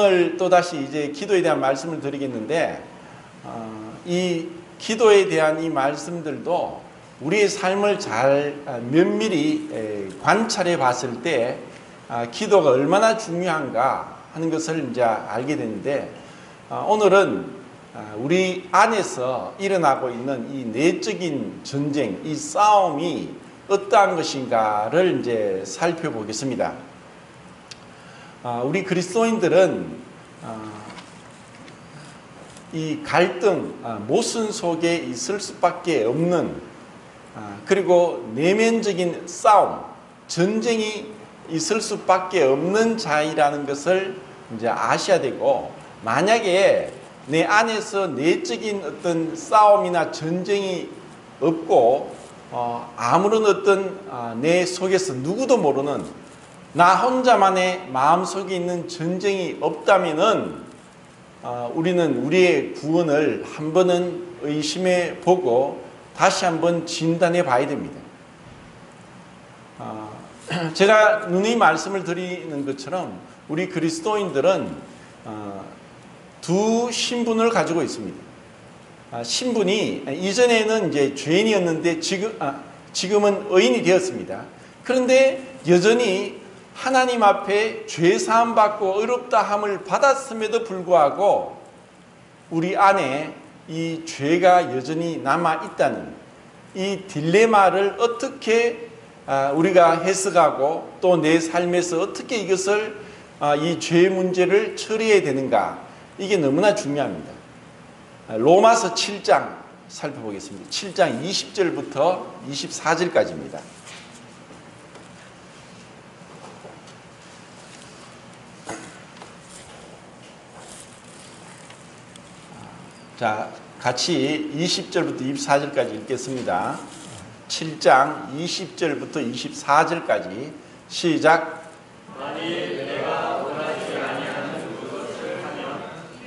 오늘 또다시 이제 기도에 대한 말씀을 드리겠는데, 이 기도에 대한 이 말씀들도 우리의 삶을 잘 면밀히 관찰해 봤을 때 기도가 얼마나 중요한가 하는 것을 이제 알게 되는데, 오늘은 우리 안에서 일어나고 있는 이 내적인 전쟁, 이 싸움이 어떠한 것인가를 이제 살펴보겠습니다. 우리 그리스도인들은 이 갈등, 모순 속에 있을 수밖에 없는, 그리고 내면적인 싸움, 전쟁이 있을 수밖에 없는 자이라는 것을 이제 아셔야 되고, 만약에 내 안에서 내적인 어떤 싸움이나 전쟁이 없고 아무런 어떤 내 속에서 누구도 모르는 나 혼자만의 마음속에 있는 전쟁이 없다면은 우리는 우리의 구원을 한 번은 의심해 보고 다시 한번 진단해 봐야 됩니다. 제가 누누이 말씀을 드리는 것처럼 우리 그리스도인들은 두 신분을 가지고 있습니다. 신분이 이전에는 이제 죄인이었는데 지금은 의인이 되었습니다. 그런데 여전히 하나님 앞에 죄 사함 받고 의롭다 함을 받았음에도 불구하고 우리 안에 이 죄가 여전히 남아 있다는 이 딜레마를 어떻게 우리가 해석하고 또 내 삶에서 어떻게 이것을 이 죄 문제를 처리해야 되는가, 이게 너무나 중요합니다. 로마서 7장 살펴보겠습니다. 7장 20절부터 24절까지입니다. 자, 같이 20절부터 24절까지 읽겠습니다. 7장 20절부터 24절까지 시작. 만일 내가 원하지 아니하는 그것을 하면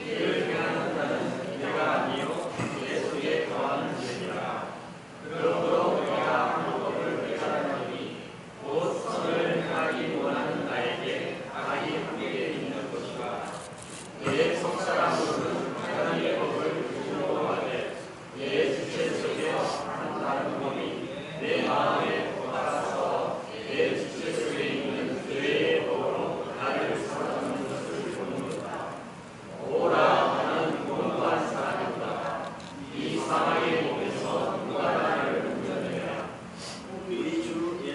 이를 행하는 자는 내가 아니요 내 속에 거하는 죄니라. 그러므로 내가 한 법을 깨달았노니 곧 선을 행하기 원하는 나에게 악이 함께 있는 것이라. 내 속사람으로는 하나님의 법을 두려워하되 내 지체 속에 한 다른 법이 내 마음에 돋아서 내 지체 속에 있는 죄의 법으로 나를 사로잡는 것을 보는도다. 오라 나는 구원받은 사람이다. 이 사망의 몸에서 누가 나를 건져내랴.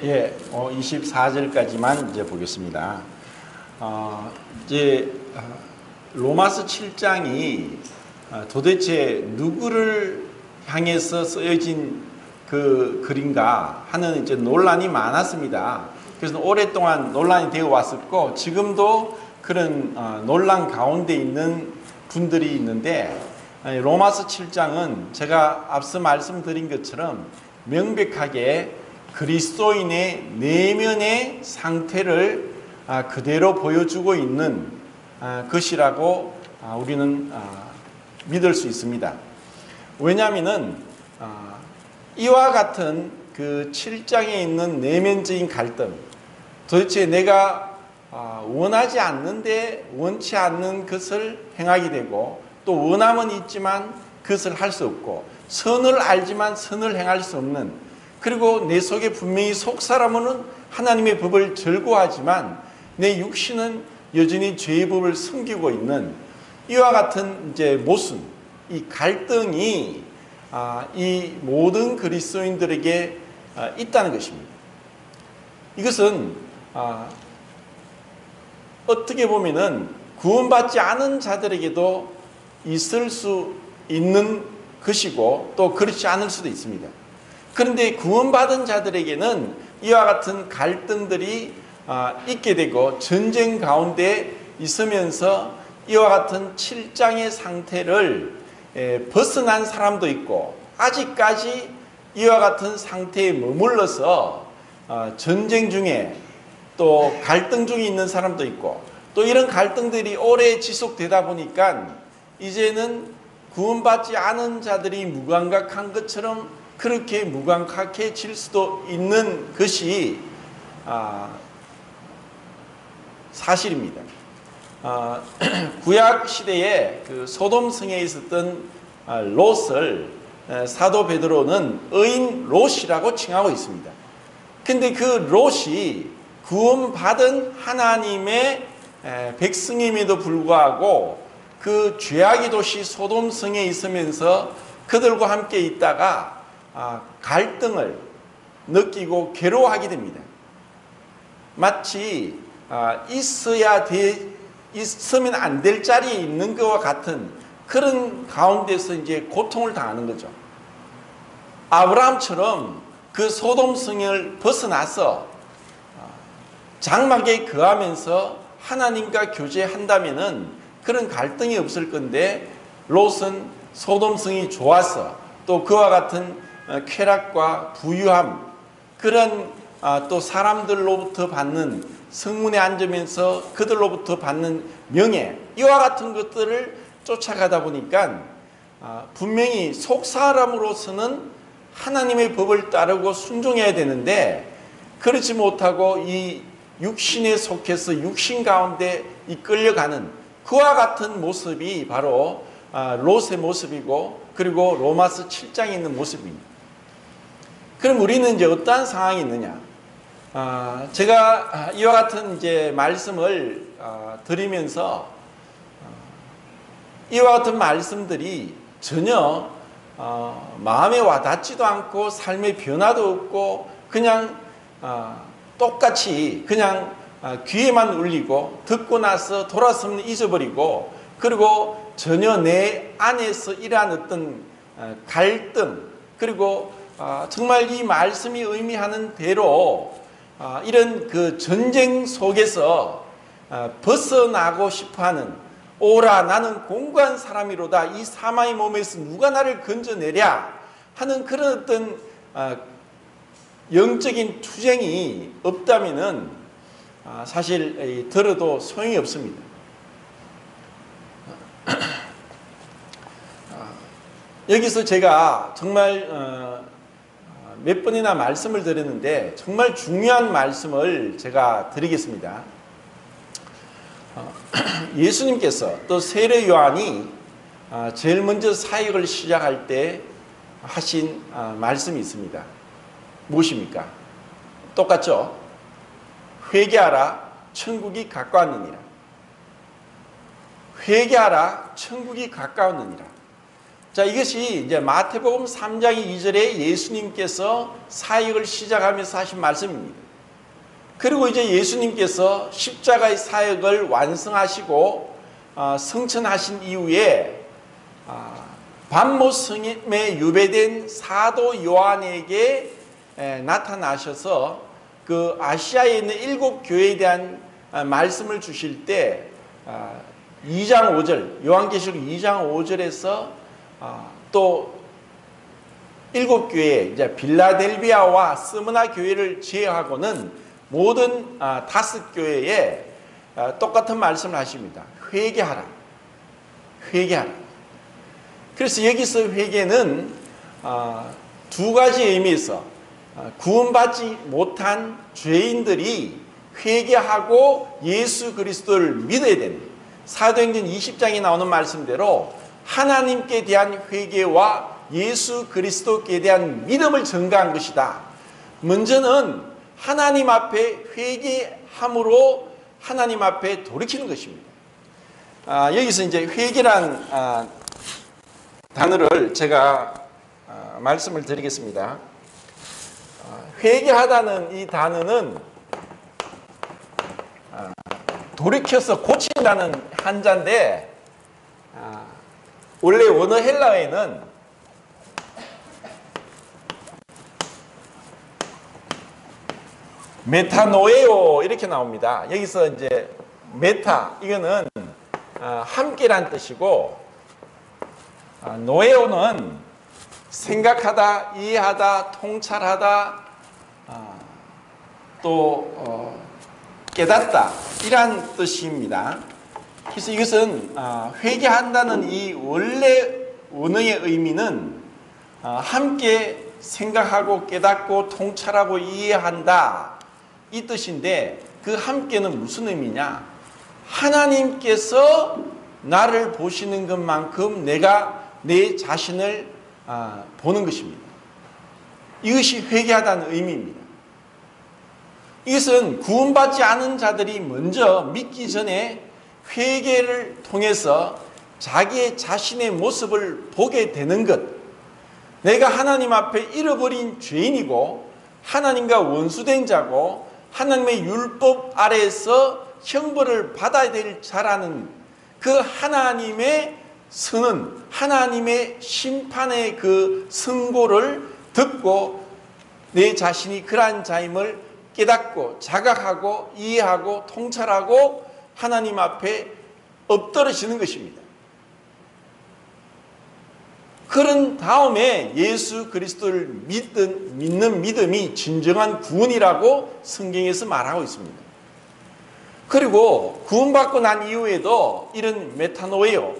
예, 24절까지만 이제 보겠습니다. 이제 로마서 7장이 도대체 누구를 향해서 쓰여진 그 글인가 하는 이제 논란이 많았습니다. 그래서 오랫동안 논란이 되어 왔었고 지금도 그런 논란 가운데 있는 분들이 있는데, 로마서 7장은 제가 앞서 말씀드린 것처럼 명백하게 그리스도인의 내면의 상태를 그대로 보여주고 있는 것이라고 우리는 믿을 수 있습니다. 왜냐하면은 이와 같은 그 7장에 있는 내면적인 갈등, 도대체 내가 원하지 않는데 원치 않는 것을 행하게 되고 또 원함은 있지만 그것을 할 수 없고, 선을 알지만 선을 행할 수 없는, 그리고 내 속에 분명히 속사람은 하나님의 법을 절거하지만 내 육신은 여전히 죄의 법을 숨기고 있는 이와 같은 이제 모순, 이 갈등이 이 모든 그리스도인들에게 있다는 것입니다. 이것은 어떻게 보면은 구원받지 않은 자들에게도 있을 수 있는 것이고 또 그렇지 않을 수도 있습니다. 그런데 구원받은 자들에게는 이와 같은 갈등들이 있게 되고 전쟁 가운데 있으면서 이와 같은 7장의 상태를 벗어난 사람도 있고 아직까지 이와 같은 상태에 머물러서 전쟁 중에 또 갈등 중에 있는 사람도 있고, 또 이런 갈등들이 오래 지속되다 보니까 이제는 구원받지 않은 자들이 무감각한 것처럼 그렇게 무감각해질 수도 있는 것이 사실입니다. 구약 시대에 그 소돔성에 있었던 롯을 사도 베드로는 의인 롯이라고 칭하고 있습니다. 근데 그 롯이 구원받은 하나님의 백성임에도 불구하고 그 죄악의 도시 소돔성에 있으면서 그들과 함께 있다가 갈등을 느끼고 괴로워하게 됩니다. 마치 있으면 안 될 자리에 있는 것과 같은 그런 가운데서 이제 고통을 당하는 거죠. 아브라함처럼 그 소돔성을 벗어나서 장막에 거하면서 하나님과 교제한다면은 그런 갈등이 없을 건데 롯은 소돔성이 좋아서 또 그와 같은 쾌락과 부유함 그런 또 사람들로부터 받는 성문에 앉으면서 그들로부터 받는 명예 이와 같은 것들을 쫓아가다 보니까 분명히 속사람으로서는 하나님의 법을 따르고 순종해야 되는데 그렇지 못하고 이 육신에 속해서 육신 가운데 이끌려가는 그와 같은 모습이 바로 롯의 모습이고 그리고 로마서 7장에 있는 모습입니다. 그럼 우리는 이제 어떠한 상황이 있느냐? 제가 이와 같은 이제 말씀을 드리면서 이와 같은 말씀들이 전혀 마음에 와닿지도 않고 삶의 변화도 없고 그냥 똑같이 그냥 귀에만 울리고 듣고 나서 돌아서면 잊어버리고 그리고 전혀 내 안에서 이러한 어떤 갈등 그리고 정말 이 말씀이 의미하는 대로 이런 그 전쟁 속에서 벗어나고 싶어하는 오라 나는 공고한 사람이로다 이 사마의 몸에서 누가 나를 건져내랴 하는 그런 어떤 영적인 투쟁이 없다면은 사실 들어도 소용이 없습니다. 여기서 제가 정말 몇 번이나 말씀을 드렸는데 정말 중요한 말씀을 제가 드리겠습니다. 예수님께서 또 세례 요한이 제일 먼저 사역을 시작할 때 하신 말씀이 있습니다. 무엇입니까? 똑같죠? 회개하라 천국이 가까웠느니라. 회개하라 천국이 가까웠느니라. 자, 이것이 이제 마태복음 3장 2절에 예수님께서 사역을 시작하면서 하신 말씀입니다. 그리고 이제 예수님께서 십자가의 사역을 완성하시고 성천하신 이후에 반모성에 유배된 사도 요한에게 나타나셔서 그 아시아에 있는 7교회에 대한 말씀을 주실 때 2장 5절 요한계시록 2장 5절에서 또 7교회 이제 빌라델비아와 스무나 교회를 제외하고는 모든 5교회에 똑같은 말씀을 하십니다. 회개하라. 회개하라. 그래서 여기서 회개는 두 가지 의미에서 구원받지 못한 죄인들이 회개하고 예수 그리스도를 믿어야 되는 사도행전 20장에 나오는 말씀대로 하나님께 대한 회개와 예수 그리스도께 대한 믿음을 증가한 것이다. 먼저는 하나님 앞에 회개함으로 하나님 앞에 돌이키는 것입니다. 여기서 이제 회개란 단어를 제가 말씀을 드리겠습니다. 회개하다는 이 단어는 돌이켜서 고친다는 한자인데 원래 원어 헬라어에는 메타노에오 이렇게 나옵니다. 여기서 이제 메타 이거는 함께란 뜻이고 노에오는 생각하다, 이해하다, 통찰하다, 또 깨닫다 이란 뜻입니다. 그래서 이것은 회개한다는 이 원래 원어의 의미는 함께 생각하고 깨닫고 통찰하고 이해한다 이 뜻인데 그 함께는 무슨 의미냐? 하나님께서 나를 보시는 것만큼 내가 내 자신을 보는 것입니다. 이것이 회개하다는 의미입니다. 이것은 구원받지 않은 자들이 먼저 믿기 전에 회개를 통해서 자기의 자신의 모습을 보게 되는 것, 내가 하나님 앞에 잃어버린 죄인이고 하나님과 원수된 자고 하나님의 율법 아래에서 형벌을 받아야 될 자라는 그 하나님의 선언, 하나님의 심판의 그 선고를 듣고 내 자신이 그러한 자임을 깨닫고 자각하고 이해하고 통찰하고 하나님 앞에 엎드러지는 것입니다. 그런 다음에 예수 그리스도를 믿는 믿음이 진정한 구원이라고 성경에서 말하고 있습니다. 그리고 구원받고 난 이후에도 이런 메타노에요,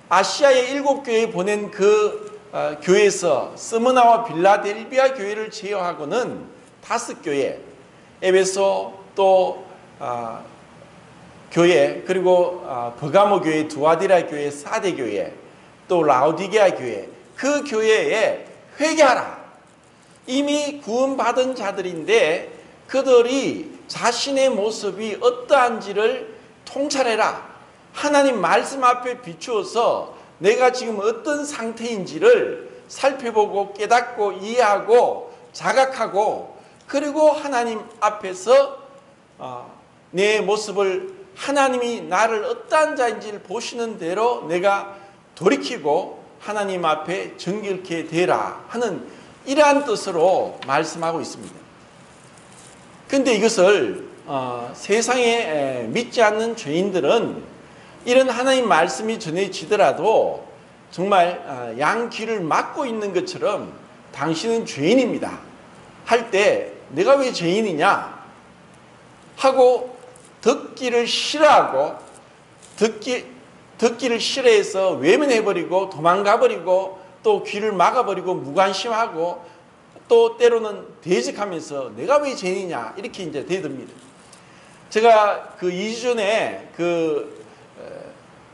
아시아의 7교회에 보낸 그 교회에서 스무나와 빌라델비아 교회를 제외하고는 5교회, 에베소 또 교회, 그리고 버가모 교회, 두아디라 교회, 사대 교회, 또 라오디게아 교회, 그 교회에 회개하라. 이미 구원받은 자들인데 그들이 자신의 모습이 어떠한지를 통찰해라. 하나님 말씀 앞에 비추어서 내가 지금 어떤 상태인지를 살펴보고 깨닫고 이해하고 자각하고, 그리고 하나님 앞에서 내 모습을 하나님이 나를 어떠한 자인지를 보시는 대로 내가 돌이키고 하나님 앞에 정결케 되라 하는 이러한 뜻으로 말씀하고 있습니다. 그런데 이것을 세상에 믿지 않는 죄인들은 이런 하나님 말씀이 전해지더라도 정말 양 귀를 막고 있는 것처럼 당신은 죄인입니다 할 때 내가 왜 죄인이냐 하고 듣기를 싫어하고 듣기를 싫어해서 외면해버리고 도망가버리고 또 귀를 막아버리고 무관심하고 또 때로는 대적하면서 내가 왜 죄인이냐 이렇게 이제 대듭니다. 제가 그 2주 전에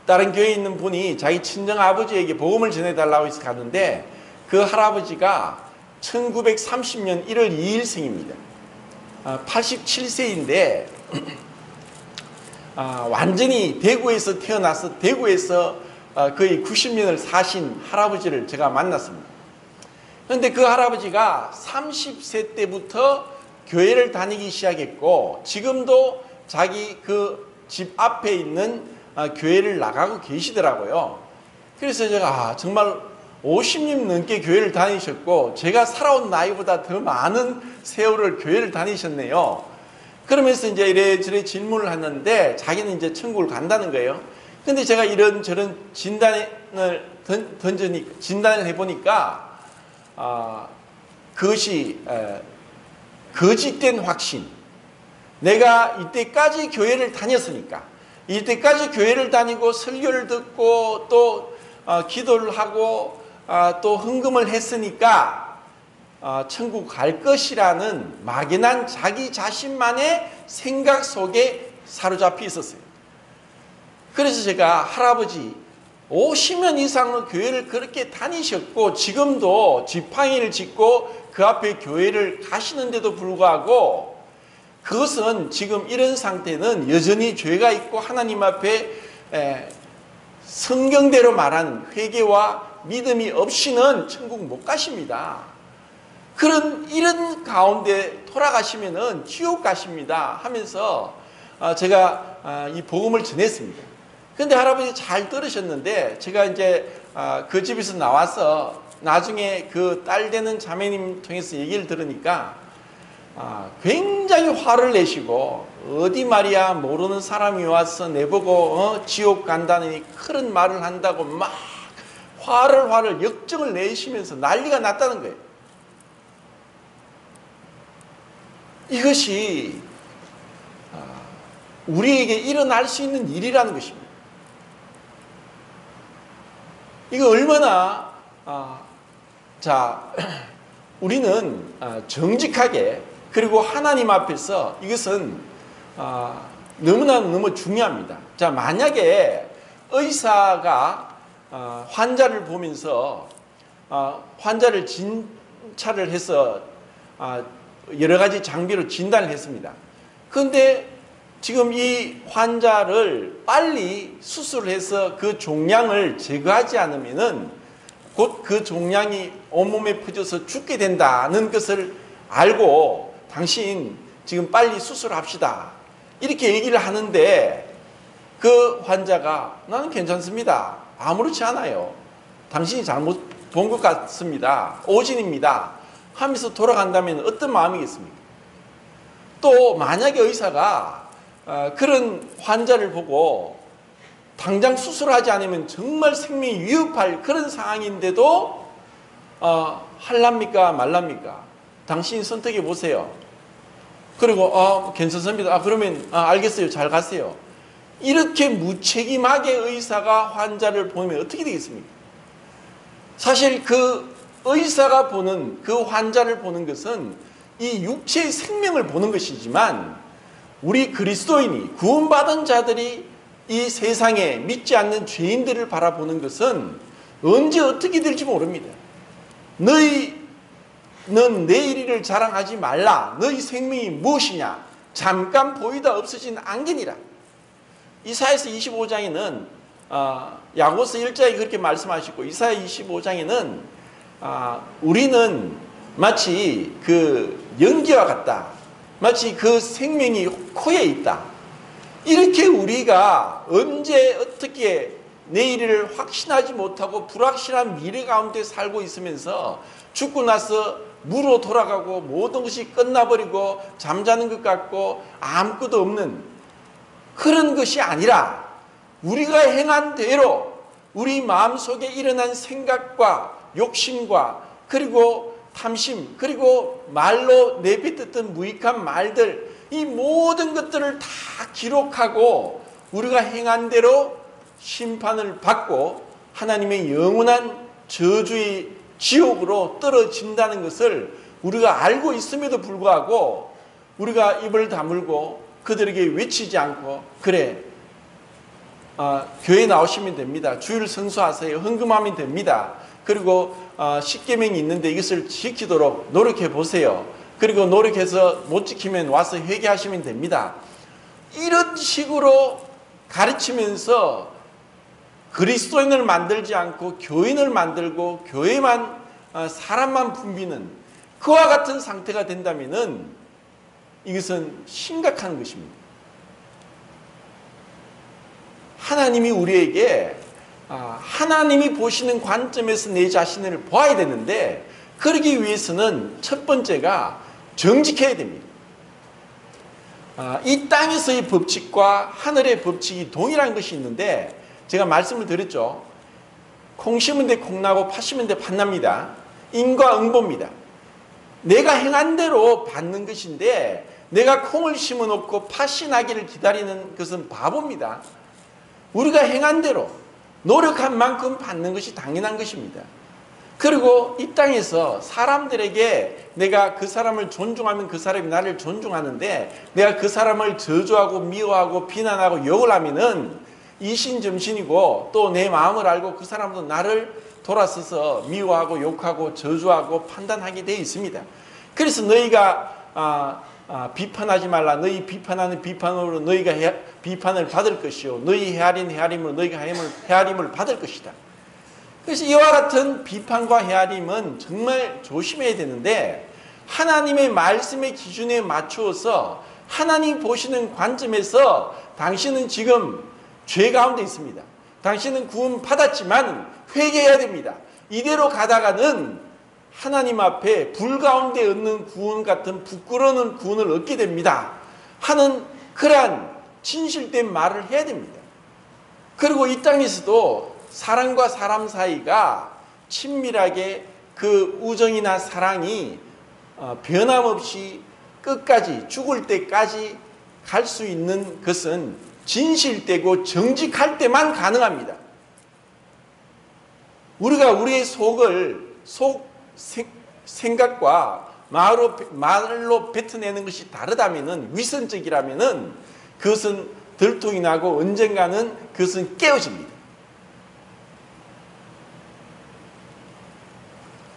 다른 교회에 있는 분이 자기 친정 아버지에게 복음을 전해달라고 해서 갔는데 그 할아버지가 1930년 1월 2일생입니다. 87세인데 완전히 대구에서 태어나서 대구에서 거의 90년을 사신 할아버지를 제가 만났습니다. 그런데 그 할아버지가 30세 때부터 교회를 다니기 시작했고 지금도 자기 그 집 앞에 있는 교회를 나가고 계시더라고요. 그래서 제가 정말 50년 넘게 교회를 다니셨고 제가 살아온 나이보다 더 많은 세월을 교회를 다니셨네요. 그러면서 이제 이래저래 질문을 하는데 자기는 이제 천국을 간다는 거예요. 근데 제가 이런저런 진단을 해보니까 그것이 거짓된 확신. 내가 이때까지 교회를 다녔으니까, 이때까지 교회를 다니고 설교를 듣고 또 기도를 하고 또 헌금을 했으니까 천국 갈 것이라는 막연한 자기 자신만의 생각 속에 사로잡혀 있었어요. 그래서 제가 할아버지 50년 이상의 교회를 그렇게 다니셨고 지금도 지팡이를 짚고 그 앞에 교회를 가시는데도 불구하고 그것은 지금 이런 상태는 여전히 죄가 있고 하나님 앞에 성경대로 말하는 회개와 믿음이 없이는 천국 못 가십니다. 이런 가운데 돌아가시면은 지옥 가십니다 하면서 제가 이 복음을 전했습니다. 근데 할아버지 잘 들으셨는데 제가 이제 그 집에서 나와서 나중에 그 딸 되는 자매님 통해서 얘기를 들으니까 굉장히 화를 내시고 어디 말이야 모르는 사람이 와서 내보고 지옥 간다니 그런 말을 한다고 막 화를 역정을 내시면서 난리가 났다는 거예요. 이것이 우리에게 일어날 수 있는 일이라는 것입니다. 이거 얼마나 우리는 정직하게 그리고 하나님 앞에서 이것은 너무 중요합니다. 자, 만약에 의사가 환자를 보면서 환자를 진찰을 해서 여러 가지 장비로 진단을 했습니다. 그런데 지금 이 환자를 빨리 수술해서 그 종양을 제거하지 않으면은 곧 그 종양이 온몸에 퍼져서 죽게 된다는 것을 알고 당신 지금 빨리 수술합시다. 이렇게 얘기를 하는데 그 환자가 나는 괜찮습니다. 아무렇지 않아요. 당신이 잘못 본 것 같습니다. 오진입니다. 하면서 돌아간다면 어떤 마음이겠습니까? 또 만약에 의사가 그런 환자를 보고 당장 수술하지 않으면 정말 생명이 위협할 그런 상황인데도 할랍니까 말랍니까? 당신이 선택해 보세요. 그리고 괜찮습니다. 그러면 알겠어요. 잘 가세요. 이렇게 무책임하게 의사가 환자를 보면 어떻게 되겠습니까? 사실 그 의사가 보는 그 환자를 보는 것은 이 육체의 생명을 보는 것이지만 우리 그리스도인이 구원받은 자들이 이 세상에 믿지 않는 죄인들을 바라보는 것은 언제 어떻게 될지 모릅니다. 너희는 내 일을 자랑하지 말라. 너희 생명이 무엇이냐? 잠깐 보이다 없어진 안개니라. 이사야서 25장에는 야고보서 1장에 그렇게 말씀하시고 이사야 25장에는 우리는 마치 그 연기와 같다. 마치 그 생명이 코에 있다. 이렇게 우리가 언제 어떻게 내일을 확신하지 못하고 불확실한 미래 가운데 살고 있으면서 죽고 나서 무로 돌아가고 모든 것이 끝나버리고 잠자는 것 같고 아무것도 없는 그런 것이 아니라 우리가 행한 대로 우리 마음속에 일어난 생각과 욕심과 그리고 탐심 그리고 말로 내뱉었던 무익한 말들 이 모든 것들을 다 기록하고 우리가 행한 대로 심판을 받고 하나님의 영원한 저주의 지옥으로 떨어진다는 것을 우리가 알고 있음에도 불구하고 우리가 입을 다물고 그들에게 외치지 않고 그래 교회 나오시면 됩니다. 주일 성수하세요. 헌금하면 됩니다. 그리고 십계명이 있는데 이것을 지키도록 노력해 보세요. 그리고 노력해서 못 지키면 와서 회개하시면 됩니다. 이런 식으로 가르치면서 그리스도인을 만들지 않고 교인을 만들고 교회만 사람만 붐비는 그와 같은 상태가 된다면은 이것은 심각한 것입니다. 하나님이 우리에게 하나님이 보시는 관점에서 내 자신을 보아야 되는데 그러기 위해서는 첫 번째가 정직해야 됩니다. 이 땅에서의 법칙과 하늘의 법칙이 동일한 것이 있는데 제가 말씀을 드렸죠. 콩 심은 데 콩 나고 팥 심은 데 팥 납니다. 인과응보입니다. 내가 행한 대로 받는 것인데 내가 콩을 심어놓고 팥이 나기를 기다리는 것은 바보입니다. 우리가 행한 대로 노력한 만큼 받는 것이 당연한 것입니다. 그리고 이 땅에서 사람들에게 내가 그 사람을 존중하면 그 사람이 나를 존중하는데 내가 그 사람을 저주하고 미워하고 비난하고 욕을 하면은 이신점신이고 또 내 마음을 알고 그 사람도 나를 돌아서서 미워하고 욕하고 저주하고 판단하게 되어 있습니다. 그래서 너희가 비판하지 말라. 너희 비판하는 비판으로 너희가 비판을 받을 것이요 너희 헤아린 헤아림으로 너희가 헤아림을 받을 것이다. 그래서 이와 같은 비판과 헤아림은 정말 조심해야 되는데 하나님의 말씀의 기준에 맞추어서 하나님 보시는 관점에서 당신은 지금 죄 가운데 있습니다. 당신은 구원 받았지만 회개해야 됩니다. 이대로 가다가는 하나님 앞에 불 가운데 얻는 구원 같은 부끄러운 구원을 얻게 됩니다. 하는 그러한 진실된 말을 해야 됩니다. 그리고 이 땅에서도 사람과 사람 사이가 친밀하게 그 우정이나 사랑이 변함없이 끝까지 죽을 때까지 갈 수 있는 것은 진실되고 정직할 때만 가능합니다. 우리가 우리의 생각과 말로 뱉어내는 것이 다르다면은 위선적이라면은 그것은 들통이 나고 언젠가는 그것은 깨어집니다.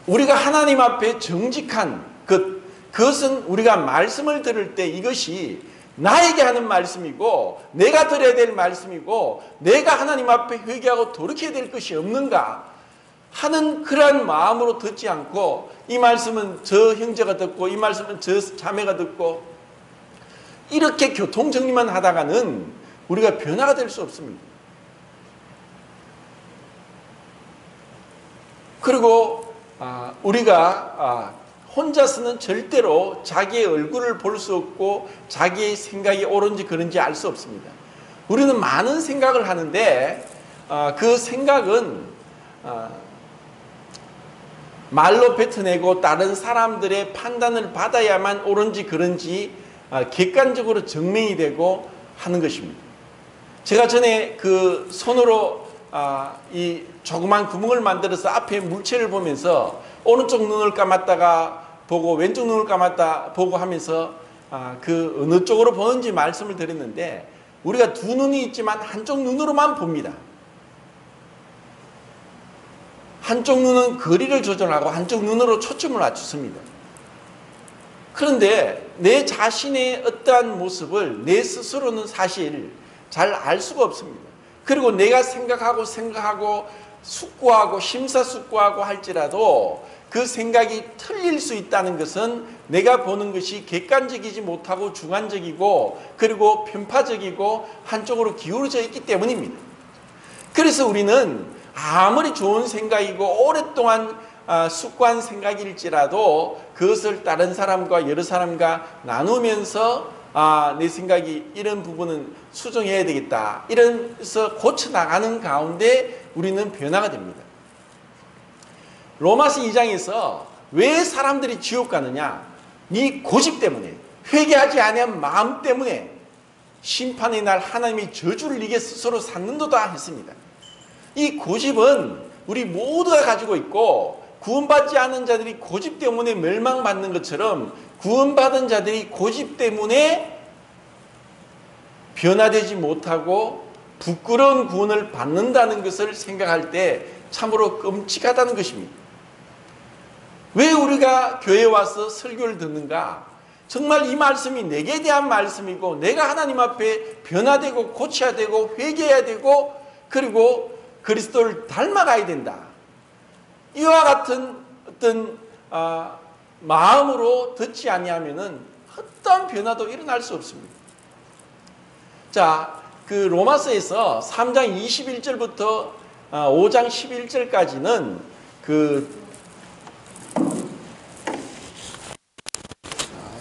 우리가 하나님 앞에 정직한 그것은 우리가 말씀을 들을 때 이것이 나에게 하는 말씀이고 내가 들어야 될 말씀이고 내가 하나님 앞에 회개하고 돌이켜야 될 것이 없는가 하는 그러한 마음으로 듣지 않고 이 말씀은 저 형제가 듣고 이 말씀은 저 자매가 듣고 이렇게 교통정리만 하다가는 우리가 변화가 될 수 없습니다. 그리고 우리가 혼자서는 절대로 자기의 얼굴을 볼 수 없고 자기의 생각이 옳은지 그른지 알 수 없습니다. 우리는 많은 생각을 하는데 그 생각은 말로 뱉어내고 다른 사람들의 판단을 받아야만 옳은지 그른지 객관적으로 증명이 되고 하는 것입니다. 제가 전에 그 손으로 이 조그만 구멍을 만들어서 앞에 물체를 보면서 오른쪽 눈을 감았다가 보고 왼쪽 눈을 감았다 보고 하면서 그 어느 쪽으로 보는지 말씀을 드렸는데 우리가 두 눈이 있지만 한쪽 눈으로만 봅니다. 한쪽 눈은 거리를 조절하고 한쪽 눈으로 초점을 맞추습니다. 그런데 내 자신의 어떠한 모습을 내 스스로는 사실 잘 알 수가 없습니다. 그리고 내가 생각하고 숙고하고 심사숙고하고 할지라도 그 생각이 틀릴 수 있다는 것은 내가 보는 것이 객관적이지 못하고 주관적이고 그리고 편파적이고 한쪽으로 기울어져 있기 때문입니다. 그래서 우리는 아무리 좋은 생각이고 오랫동안 숙고한 생각일지라도 그것을 다른 사람과 여러 사람과 나누면서 내 생각이 이런 부분은 수정해야 되겠다 이러면서 고쳐나가는 가운데 우리는 변화가 됩니다. 로마서 2장에서 왜 사람들이 지옥 가느냐? 네 고집 때문에, 회개하지 아니한 마음 때문에 심판의 날 하나님이 저주를 네게 스스로 쌓는도다 했습니다. 이 고집은 우리 모두가 가지고 있고 구원받지 않은 자들이 고집 때문에 멸망받는 것처럼 구원받은 자들이 고집 때문에 변화되지 못하고 부끄러운 구원을 받는다는 것을 생각할 때 참으로 끔찍하다는 것입니다. 왜 우리가 교회에 와서 설교를 듣는가? 정말 이 말씀이 내게 대한 말씀이고 내가 하나님 앞에 변화되고 고쳐야 되고 회개해야 되고 그리고 그리스도를 닮아가야 된다. 이와 같은 어떤 마음으로 듣지 아니하면은 어떠한 변화도 일어날 수 없습니다. 자, 그 로마서에서 3장 21절부터 5장 11절까지는 그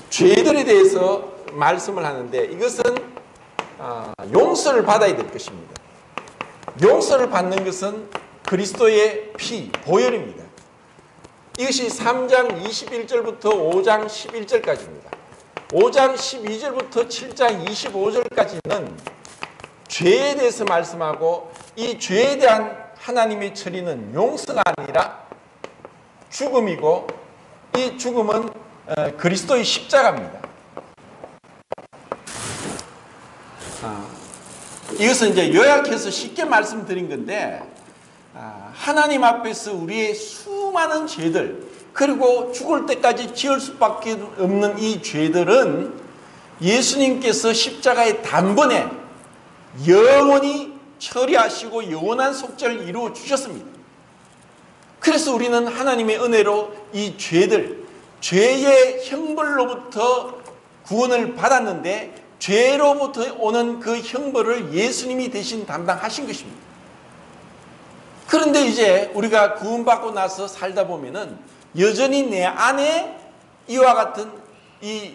죄들에 대해서 말씀을 하는데 이것은 용서를 받아야 될 것입니다. 용서를 받는 것은 그리스도의 피, 보혈입니다. 이것이 3장 21절부터 5장 11절까지입니다. 5장 12절부터 7장 25절까지는 죄에 대해서 말씀하고 이 죄에 대한 하나님의 처리는 용서가 아니라 죽음이고 이 죽음은 그리스도의 십자가입니다. 이것은 이제 요약해서 쉽게 말씀드린 건데 하나님 앞에서 우리의 수많은 죄들 그리고 죽을 때까지 지을 수밖에 없는 이 죄들은 예수님께서 십자가의 단번에 영원히 처리하시고 영원한 속죄를 이루어 주셨습니다. 그래서 우리는 하나님의 은혜로 이 죄들, 죄의 형벌로부터 구원을 받았는데 죄로부터 오는 그 형벌을 예수님이 대신 담당하신 것입니다. 그런데 이제 우리가 구원받고 나서 살다 보면은 여전히 내 안에 이와 같은 이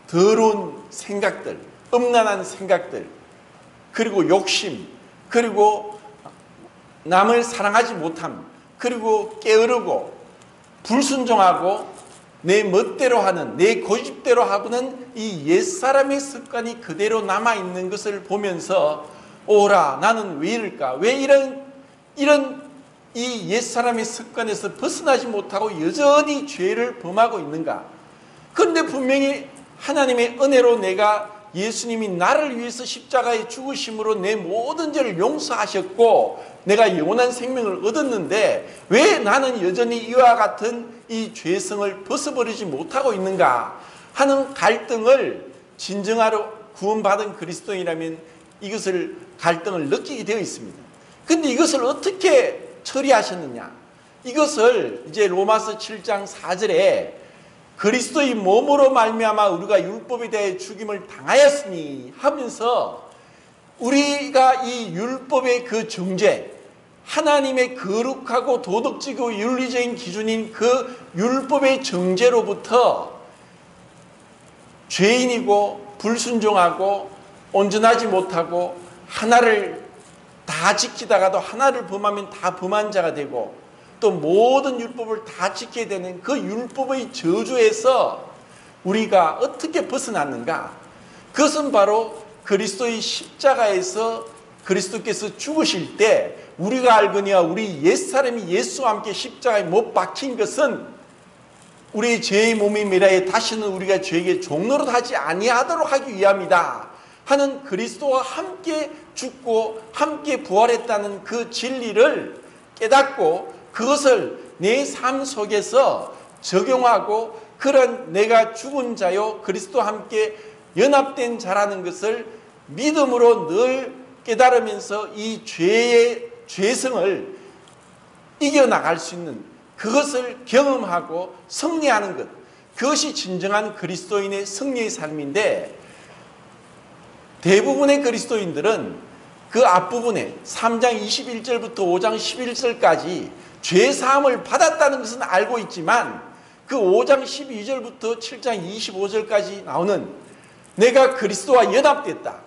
더러운 생각들, 음란한 생각들, 그리고 욕심, 그리고 남을 사랑하지 못함, 그리고 게으르고 불순종하고 내 멋대로 하는, 내 고집대로 하고는 이 옛사람의 습관이 그대로 남아있는 것을 보면서 오라, 나는 왜 이럴까? 왜 이런 이 옛사람의 습관에서 벗어나지 못하고 여전히 죄를 범하고 있는가? 그런데 분명히 하나님의 은혜로 내가 예수님이 나를 위해서 십자가에 죽으심으로 내 모든 죄를 용서하셨고 내가 영원한 생명을 얻었는데 왜 나는 여전히 이와 같은 이 죄성을 벗어버리지 못하고 있는가 하는 갈등을 진정하러 구원받은 그리스도인이라면 이것을 갈등을 느끼게 되어 있습니다. 근데 이것을 어떻게 처리하셨느냐? 이것을 이제 로마서 7장 4절에 그리스도의 몸으로 말미암아 우리가 율법에 대해 죽임을 당하였으니 하면서 우리가 이 율법의 그 정죄, 하나님의 거룩하고 도덕적이고 윤리적인 기준인 그 율법의 정죄로부터 죄인이고 불순종하고 온전하지 못하고 하나를 다 지키다가도 하나를 범하면 다 범한 자가 되고 또 모든 율법을 다 지켜야 되는 그 율법의 저주에서 우리가 어떻게 벗어났는가? 그것은 바로 그리스도의 십자가에서 그리스도께서 죽으실 때 우리가 알거니와 우리 옛사람이 예수와 함께 십자가에 못 박힌 것은 우리의 죄의 몸이 매라에 다시는 우리가 죄에게 종노릇 하지 아니하도록 하기 위함이다 하는 그리스도와 함께 죽고 함께 부활했다는 그 진리를 깨닫고 그것을 내 삶 속에서 적용하고 그런 내가 죽은 자요 그리스도와 함께 연합된 자라는 것을 믿음으로 늘 깨달으면서 이 죄의 죄성을 이겨나갈 수 있는 그것을 경험하고 승리하는 것, 그것이 진정한 그리스도인의 승리의 삶인데 대부분의 그리스도인들은 그 앞부분에 3장 21절부터 5장 11절까지 죄사함을 받았다는 것은 알고 있지만 그 5장 12절부터 7장 25절까지 나오는 내가 그리스도와 연합됐다.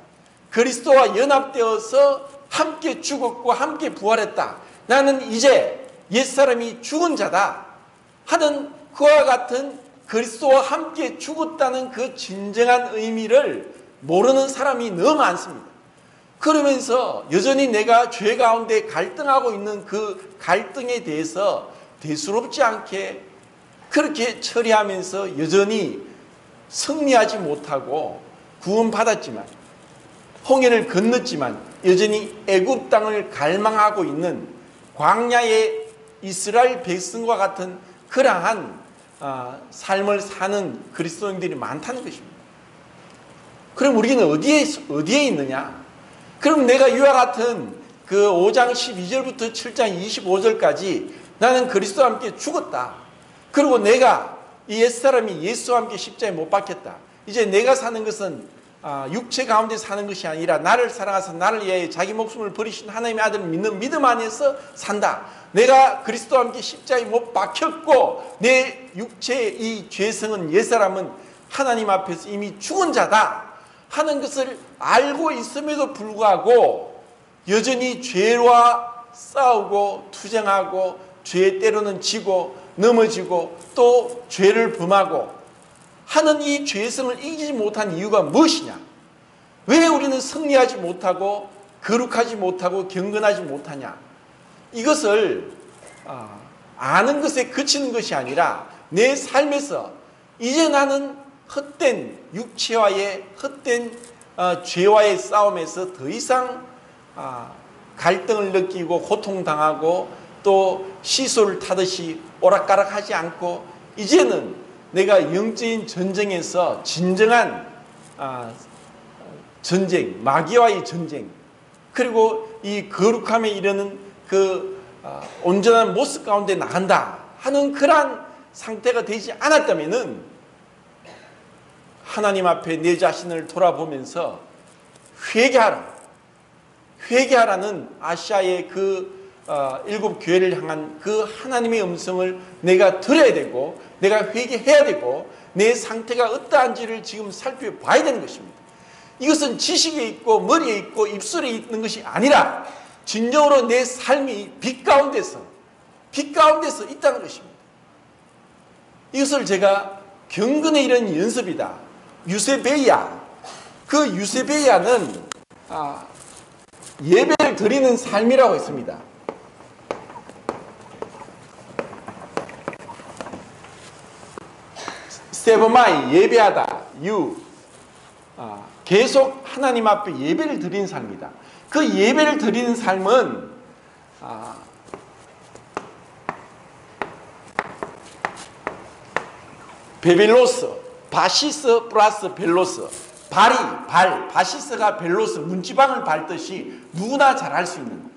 그리스도와 연합되어서 함께 죽었고 함께 부활했다. 나는 이제 옛사람이 죽은 자다 하는 그와 같은 그리스도와 함께 죽었다는 그 진정한 의미를 모르는 사람이 너무 많습니다. 그러면서 여전히 내가 죄 가운데 갈등하고 있는 그 갈등에 대해서 대수롭지 않게 그렇게 처리하면서 여전히 승리하지 못하고 구원받았지만 홍해를 건넜지만 여전히 애굽 땅을 갈망하고 있는 광야의 이스라엘 백성과 같은 그러한 삶을 사는 그리스도인들이 많다는 것입니다. 그럼 우리는 어디에 있느냐? 그럼 내가 이와 같은 그 5장 12절부터 7장 25절까지 나는 그리스도와 함께 죽었다. 그리고 내가 이 옛사람이 예수와 함께 십자가에 못 박혔다. 이제 내가 사는 것은 육체 가운데 사는 것이 아니라 나를 사랑하사 나를 위하여 자기 목숨을 버리신 하나님의 아들을 믿는 믿음 안에서 산다. 내가 그리스도와 함께 십자가에 못 박혔고 내 육체의 이 죄성은 옛사람은 하나님 앞에서 이미 죽은 자다 하는 것을 알고 있음에도 불구하고 여전히 죄와 싸우고 투쟁하고 죄에 때로는 지고 넘어지고 또 죄를 범하고 하는 이 죄성을 이기지 못한 이유가 무엇이냐? 왜 우리는 승리하지 못하고 거룩하지 못하고 경건하지 못하냐? 이것을 아는 것에 그치는 것이 아니라 내 삶에서 이제 나는 헛된 육체와의 헛된 죄와의 싸움에서 더 이상 갈등을 느끼고 고통당하고 또 시소를 타듯이 오락가락하지 않고 이제는 내가 영적인 전쟁에서 진정한 전쟁, 마귀와의 전쟁 그리고 이 거룩함에 이르는 그 온전한 모습 가운데 나간다 하는 그러한 상태가 되지 않았다면은 하나님 앞에 내 자신을 돌아보면서 회개하라는 아시아의 그 7 교회를 향한 그 하나님의 음성을 내가 들어야 되고 내가 회개해야 되고 내 상태가 어떠한지를 지금 살펴봐야 되는 것입니다. 이것은 지식에 있고 머리에 있고 입술에 있는 것이 아니라 진정으로 내 삶이 빛 가운데서 있다는 것입니다. 이것을 제가 경건에 이른 연습이다. 유세베이야. 그 유세베이야는 예배를 드리는 삶이라고 했습니다. 세브마이 예배하다. 계속 하나님 앞에 예배를 드리는 삶이다. 그 예배를 드리는 삶은 베벨로스, 바시스 플러스 벨로스, 바시스가 벨로스, 문지방을 밟듯이 누구나 잘할 수 있는.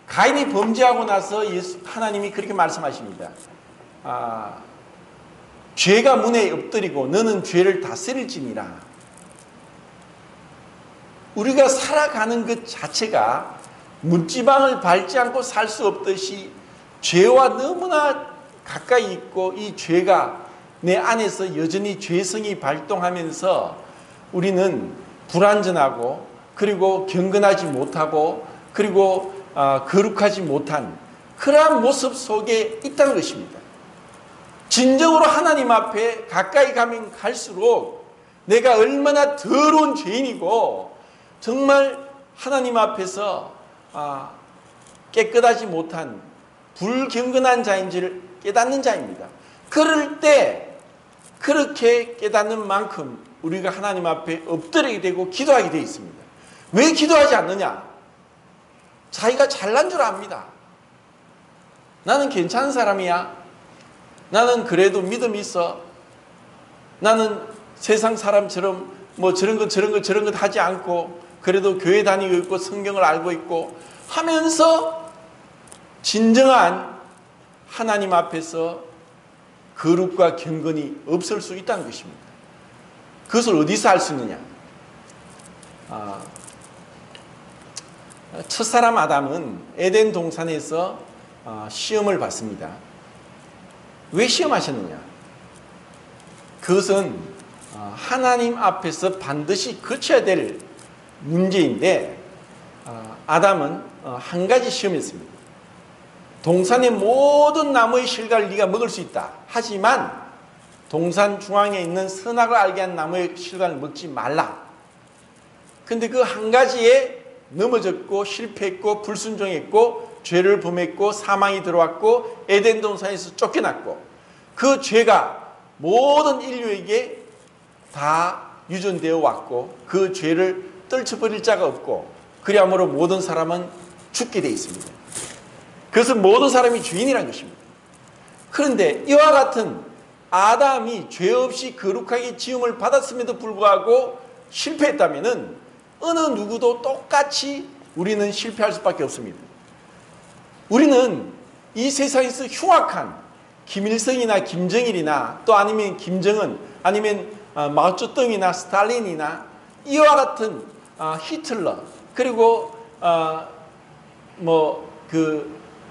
가인이 범죄하고 나서 하나님이 그렇게 말씀하십니다. 죄가 문에 엎드리고 너는 죄를 다스릴지니라. 우리가 살아가는 것 자체가 문지방을 밟지 않고 살 수 없듯이 죄와 너무나 가까이 있고 이 죄가 내 안에서 여전히 죄성이 발동하면서 우리는 불완전하고 그리고 경건하지 못하고 그리고 거룩하지 못한 그러한 모습 속에 있다는 것입니다. 진정으로 하나님 앞에 가까이 가면 갈수록 내가 얼마나 더러운 죄인이고 정말 하나님 앞에서 깨끗하지 못한 불경건한 자인지를 깨닫는 자입니다. 그럴 때 그렇게 깨닫는 만큼 우리가 하나님 앞에 엎드리게 되고 기도하게 되어 있습니다. 왜 기도하지 않느냐? 자기가 잘난 줄 압니다. 나는 괜찮은 사람이야. 나는 그래도 믿음이 있어. 나는 세상 사람처럼 뭐 저런 것 하지 않고 그래도 교회 다니고 있고 성경을 알고 있고 하면서 진정한 하나님 앞에서 거룩과 경건이 없을 수 있다는 것입니다. 그것을 어디서 알 수 있느냐? 첫사람 아담은 에덴 동산에서 시험을 받습니다. 왜 시험하셨느냐? 그것은 하나님 앞에서 반드시 거쳐야 될 문제인데 아담은 한 가지 시험했습니다. 동산의 모든 나무의 실과를 네가 먹을 수 있다. 하지만 동산 중앙에 있는 선악을 알게 한 나무의 실과를 먹지 말라. 근데 그 한 가지에 넘어졌고 실패했고 불순종했고 죄를 범했고 사망이 들어왔고 에덴 동산에서 쫓겨났고 그 죄가 모든 인류에게 다 유전되어 왔고 그 죄를 떨쳐버릴 자가 없고 그리함으로 모든 사람은 죽게 되어 있습니다. 그래서 모든 사람이 주인이라는 것입니다. 그런데 이와 같은 아담이 죄 없이 거룩하게 지음을 받았음에도 불구하고 실패했다면 어느 누구도 똑같이 우리는 실패할 수밖에 없습니다. 우리는 이 세상에서 흉악한 김일성이나 김정일이나 또 아니면 김정은 아니면 마오쩌둥이나 스탈린이나 이와 같은 히틀러 그리고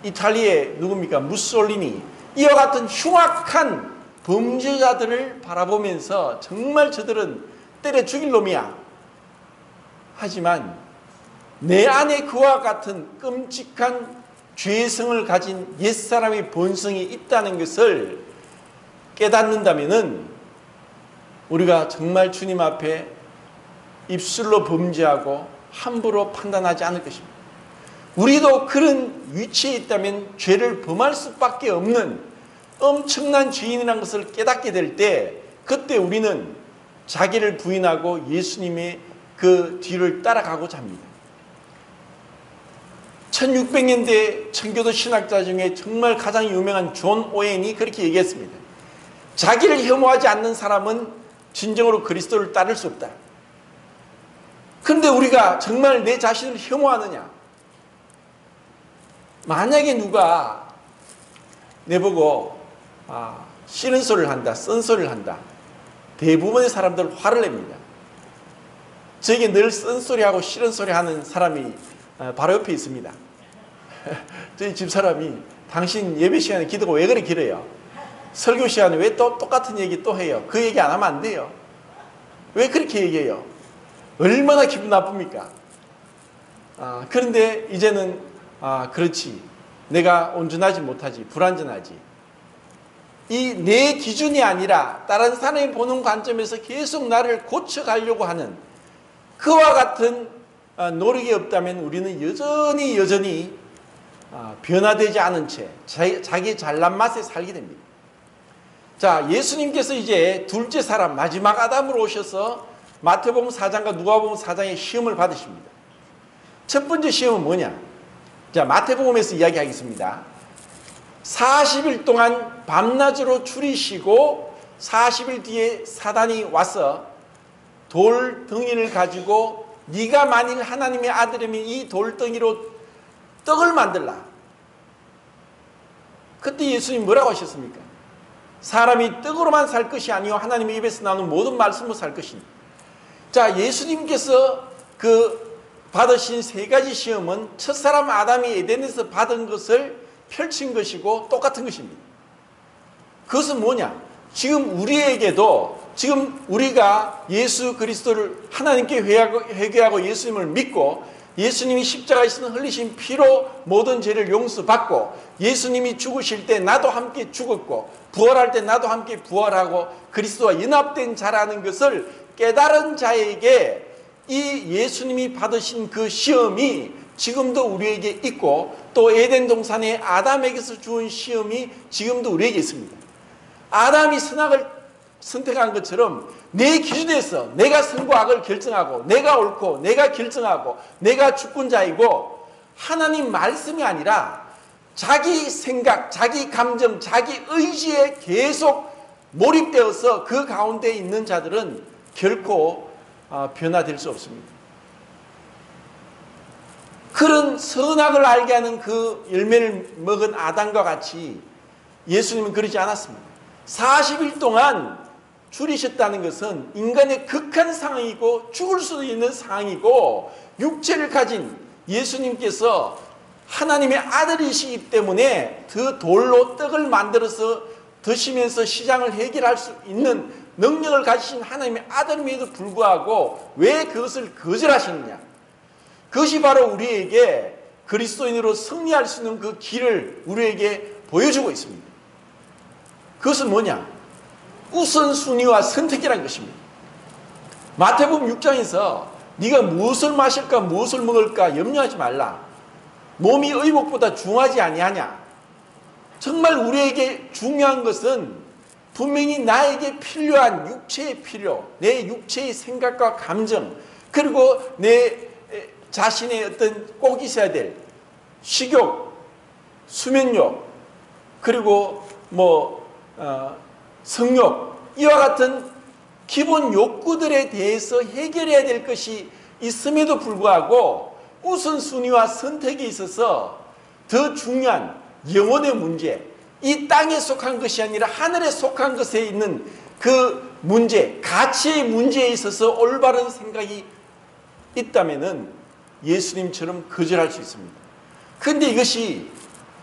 이탈리아의 누굽니까? 무솔리니 이와 같은 흉악한 범죄자들을 바라보면서 정말 저들은 때려 죽일 놈이야. 하지만 내 안에 그와 같은 끔찍한 죄성을 가진 옛사람의 본성이 있다는 것을 깨닫는다면 우리가 정말 주님 앞에 입술로 범죄하고 함부로 판단하지 않을 것입니다. 우리도 그런 위치에 있다면 죄를 범할 수밖에 없는 엄청난 죄인이라는 것을 깨닫게 될 때 그때 우리는 자기를 부인하고 예수님의 그 뒤를 따라가고자 합니다. 1600년대 청교도 신학자 중에 정말 가장 유명한 존 오웬이 그렇게 얘기했습니다. 자기를 혐오하지 않는 사람은 진정으로 그리스도를 따를 수 없다. 그런데 우리가 정말 내 자신을 혐오하느냐? 만약에 누가 내보고 싫은 소리를 한다, 쓴 소리를 한다. 대부분의 사람들 화를 냅니다. 저에게 늘 쓴 소리하고 싫은 소리 하는 사람이 바로 옆에 있습니다. 저희 집사람이 당신 예배 시간에 기도가 왜 그렇게 길어요? 설교 시간에 왜 또 똑같은 얘기 또 해요? 그 얘기 안 하면 안 돼요. 왜 그렇게 얘기해요? 얼마나 기분 나쁩니까? 그런데 이제는 그렇지. 내가 온전하지 못하지. 불완전하지. 이 내 기준이 아니라 다른 사람이 보는 관점에서 계속 나를 고쳐가려고 하는 그와 같은 노력이 없다면 우리는 여전히 변화되지 않은 채 자기 잘난 맛에 살게 됩니다. 자, 예수님께서 이제 둘째 사람 마지막 아담으로 오셔서 마태복음 4장과 누가복음 4장의 시험을 받으십니다. 첫 번째 시험은 뭐냐? 자, 마태복음에서 이야기하겠습니다. 40일 동안 밤낮으로 줄이시고 40일 뒤에 사단이 와서 돌덩이를 가지고 네가 만일 하나님의 아들이면 이 돌덩이로 떡을 만들라. 그때 예수님 뭐라고 하셨습니까? 사람이 떡으로만 살 것이 아니요 하나님의 입에서 나오는 모든 말씀으로 살 것이니. 자, 예수님께서 받으신 세 가지 시험은 첫사람 아담이 에덴에서 받은 것을 펼친 것이고 똑같은 것입니다. 그것은 뭐냐? 지금 우리에게도 지금 우리가 예수 그리스도를 하나님께 회개하고 예수님을 믿고 예수님이 십자가에서 흘리신 피로 모든 죄를 용서받고 예수님이 죽으실 때 나도 함께 죽었고 부활할 때 나도 함께 부활하고 그리스도와 연합된 자라는 것을 깨달은 자에게 이 예수님이 받으신 그 시험이 지금도 우리에게 있고 또 에덴 동산의 아담에게서 주은 시험이 지금도 우리에게 있습니다. 아담이 선악을 선택한 것처럼 내 기준에서 내가 선과 악을 결정하고 내가 옳고 내가 결정하고 내가 주권자이고 하나님 말씀이 아니라 자기 생각, 자기 감정, 자기 의지에 계속 몰입되어서 그 가운데 있는 자들은 결코 변화될 수 없습니다. 그런 선악을 알게 하는 그 열매를 먹은 아담과 같이 예수님은 그러지 않았습니다. 40일 동안 줄이셨다는 것은 인간의 극한 상황이고 죽을 수도 있는 상황이고 육체를 가진 예수님께서 하나님의 아들이시기 때문에 그 돌로 떡을 만들어서 드시면서 시장을 해결할 수 있는 능력을 가지신 하나님의 아들임에도 불구하고 왜 그것을 거절하시느냐? 그것이 바로 우리에게 그리스도인으로 승리할 수 있는 그 길을 우리에게 보여주고 있습니다. 그것은 뭐냐? 우선순위와 선택이라는 것입니다. 마태복음 6장에서 네가 무엇을 마실까 무엇을 먹을까 염려하지 말라. 몸이 의복보다 중하지 아니하냐. 정말 우리에게 중요한 것은 분명히 나에게 필요한 육체의 필요, 내 육체의 생각과 감정, 그리고 내 자신의 어떤 꼭 있어야 될 식욕, 수면욕, 그리고 성욕, 이와 같은 기본 욕구들에 대해서 해결해야 될 것이 있음에도 불구하고 우선순위와 선택에 있어서 더 중요한 영혼의 문제, 이 땅에 속한 것이 아니라 하늘에 속한 것에 있는 그 문제, 가치의 문제에 있어서 올바른 생각이 있다면은 예수님처럼 거절할 수 있습니다. 그런데 이것이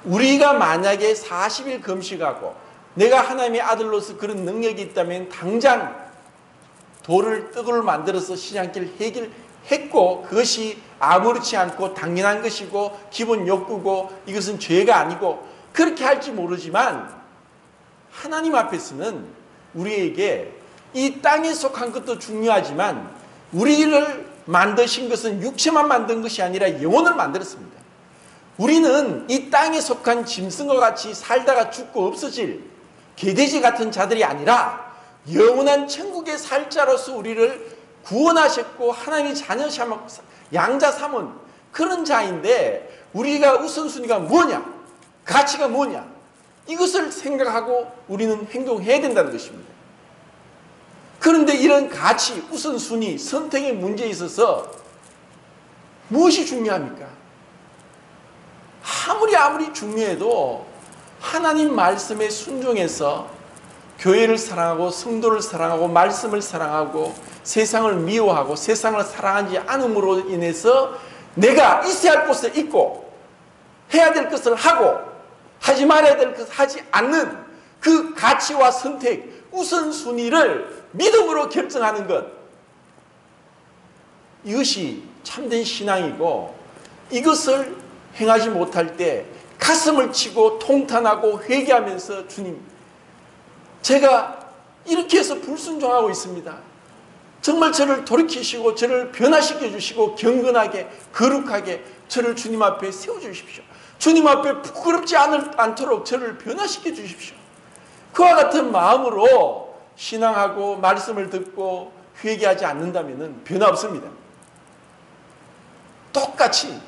우리가 만약에 40일 금식하고 내가 하나님의 아들로서 그런 능력이 있다면 당장 돌을 떡을 만들어서 시장길 해결했고 그것이 아무렇지 않고 당연한 것이고 기본 욕구고 이것은 죄가 아니고 그렇게 할지 모르지만 하나님 앞에서는 우리에게 이 땅에 속한 것도 중요하지만 우리를 만드신 것은 육체만 만든 것이 아니라 영혼을 만들었습니다. 우리는 이 땅에 속한 짐승과 같이 살다가 죽고 없어질 개돼지 같은 자들이 아니라 영원한 천국의 살 자로서 우리를 구원하셨고 하나님의 자녀 양자 삼은 그런 자인데 우리가 우선순위가 뭐냐? 가치가 뭐냐? 이것을 생각하고 우리는 행동해야 된다는 것입니다. 그런데 이런 가치, 우선순위, 선택의 문제에 있어서 무엇이 중요합니까? 아무리 중요해도 하나님 말씀에 순종해서 교회를 사랑하고 성도를 사랑하고 말씀을 사랑하고 세상을 미워하고 세상을 사랑하지 않음으로 인해서 내가 있어야 할 곳에 있고 해야 될 것을 하고 하지 말아야 될 것을 하지 않는 그 가치와 선택, 우선순위를 믿음으로 결정하는 것, 이것이 참된 신앙이고 이것을 행하지 못할 때 가슴을 치고 통탄하고 회개하면서 주님, 제가 이렇게 해서 불순종하고 있습니다. 정말 저를 돌이키시고 저를 변화시켜 주시고 경건하게 거룩하게 저를 주님 앞에 세워주십시오. 주님 앞에 부끄럽지 않도록 저를 변화시켜 주십시오. 그와 같은 마음으로 신앙하고 말씀을 듣고 회개하지 않는다면 변화 없습니다. 똑같이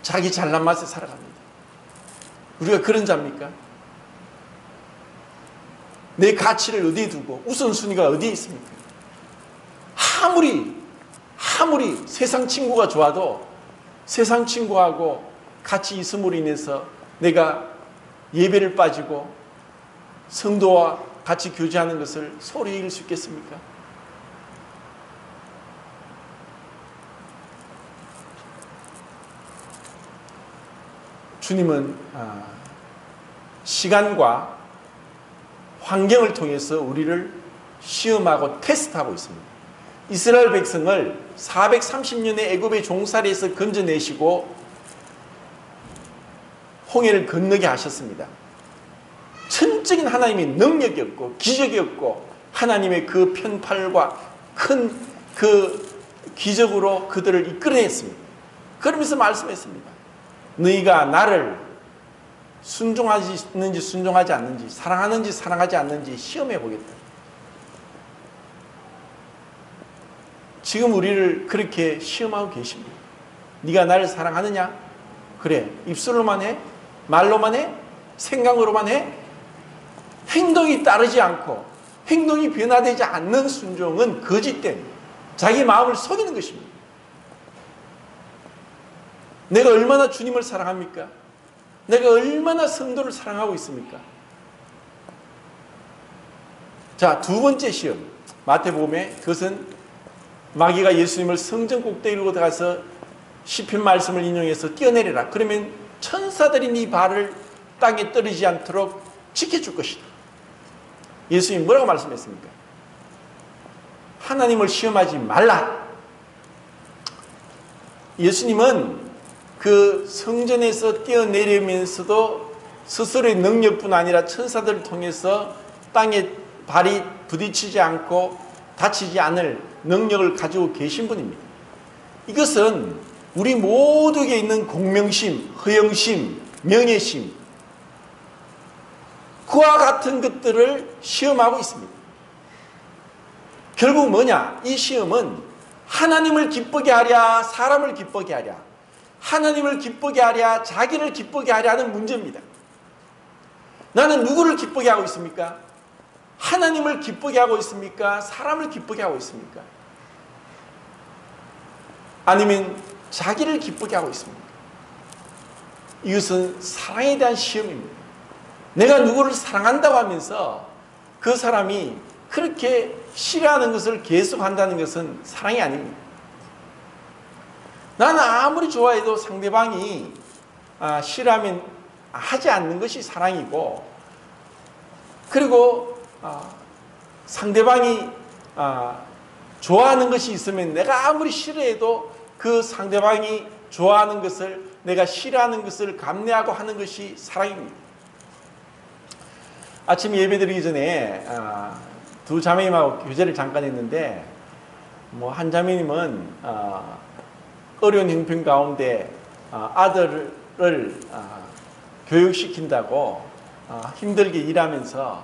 자기 잘난 맛에 살아갑니다. 우리가 그런 자입니까? 내 가치를 어디에 두고 우선순위가 어디에 있습니까? 아무리 세상 친구가 좋아도 세상 친구하고 같이 있음으로 인해서 내가 예배를 빠지고 성도와 같이 교제하는 것을 소홀히 이길 수 있겠습니까? 주님은 시간과 환경을 통해서 우리를 시험하고 테스트하고 있습니다. 이스라엘 백성을 430년의 애굽의 종살이에서 건져내시고 홍해를 건너게 하셨습니다. 천적인 하나님의 능력이었고 기적이었고 하나님의 그 편팔과 큰 그 기적으로 그들을 이끌어냈습니다. 그러면서 말씀했습니다. 너희가 나를 순종하는지 순종하지 않는지, 사랑하는지 사랑하지 않는지 시험해 보겠다. 지금 우리를 그렇게 시험하고 계십니다. 네가 나를 사랑하느냐? 그래, 입술로만 해? 말로만 해? 생각으로만 해? 행동이 따르지 않고 행동이 변화되지 않는 순종은 거짓된 자기 마음을 속이는 것입니다. 내가 얼마나 주님을 사랑합니까? 내가 얼마나 성도를 사랑하고 있습니까? 자, 두 번째 시험. 마태복음에 그것은 마귀가 예수님을 성전 꼭대기로 가서 시편 말씀을 인용해서 뛰어내리라. 그러면 천사들이 네 발을 땅에 떨어지지 않도록 지켜줄 것이다. 예수님이 뭐라고 말씀했습니까? 하나님을 시험하지 말라. 예수님은 그 성전에서 뛰어내리면서도 스스로의 능력뿐 아니라 천사들을 통해서 땅에 발이 부딪히지 않고 다치지 않을 능력을 가지고 계신 분입니다. 이것은 우리 모두에게 있는 공명심, 허영심, 명예심, 그와 같은 것들을 시험하고 있습니다. 결국 뭐냐? 이 시험은 하나님을 기쁘게 하랴, 사람을 기쁘게 하랴, 하나님을 기쁘게 하랴, 자기를 기쁘게 하랴 하는 문제입니다. 나는 누구를 기쁘게 하고 있습니까? 하나님을 기쁘게 하고 있습니까? 사람을 기쁘게 하고 있습니까? 아니면 자기를 기쁘게 하고 있습니까? 이것은 사랑에 대한 시험입니다. 내가 누구를 사랑한다고 하면서 그 사람이 그렇게 싫어하는 것을 계속한다는 것은 사랑이 아닙니다. 나는 아무리 좋아해도 상대방이 싫어하면 하지 않는 것이 사랑이고, 그리고 상대방이 좋아하는 것이 있으면 내가 아무리 싫어해도 그 상대방이 좋아하는 것을, 내가 싫어하는 것을 감내하고 하는 것이 사랑입니다. 아침 예배드리기 전에 두 자매님하고 교제를 잠깐 했는데, 한 자매님은 어려운 형편 가운데 아들을 교육시킨다고 힘들게 일하면서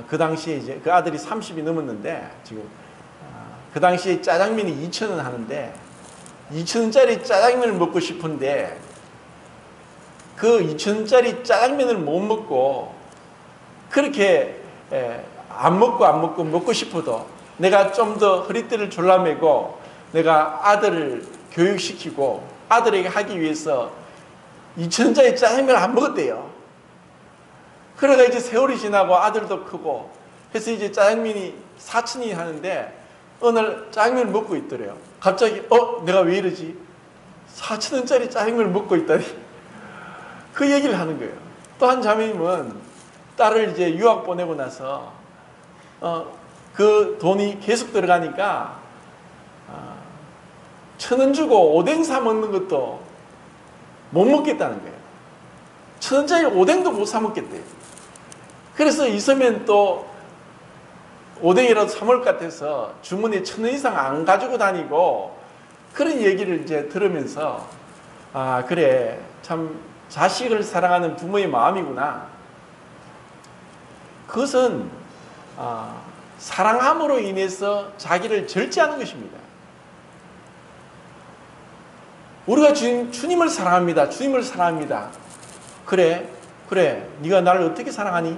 그 당시에 이제 그 아들이 30이 넘었는데, 지금 그 당시에 짜장면이 2,000원 하는데 2,000원짜리 짜장면을 먹고 싶은데 그 2,000원짜리 짜장면을 못 먹고, 그렇게 안 먹고 싶어도 내가 좀 더 허리띠를 졸라매고 내가 아들을 교육시키고 아들에게 하기 위해서 2,000원짜리 짜장면을 안 먹었대요. 그러다 이제 세월이 지나고 아들도 크고 해서 이제 짜장면이 4,000원이 하는데 어느 날 짜장면을 먹고 있더래요. 갑자기 내가 왜 이러지? 4,000원짜리 짜장면을 먹고 있다니. 그 얘기를 하는 거예요. 또 한 자매님은 딸을 이제 유학 보내고 나서 그 돈이 계속 들어가니까 1,000원 주고 오뎅 사 먹는 것도 못 먹겠다는 거예요. 1,000원짜리 오뎅도 못 사 먹겠대요. 그래서 있으면 또 오뎅이라도 사 먹을 것 같아서 주머니에 1,000원 이상 안 가지고 다니고, 그런 얘기를 이제 들으면서 그래, 참 자식을 사랑하는 부모의 마음이구나. 그것은 사랑함으로 인해서 자기를 절제하는 것입니다. 우리가 주님을 사랑합니다. 주님을 사랑합니다. 그래, 네가 나를 어떻게 사랑하니?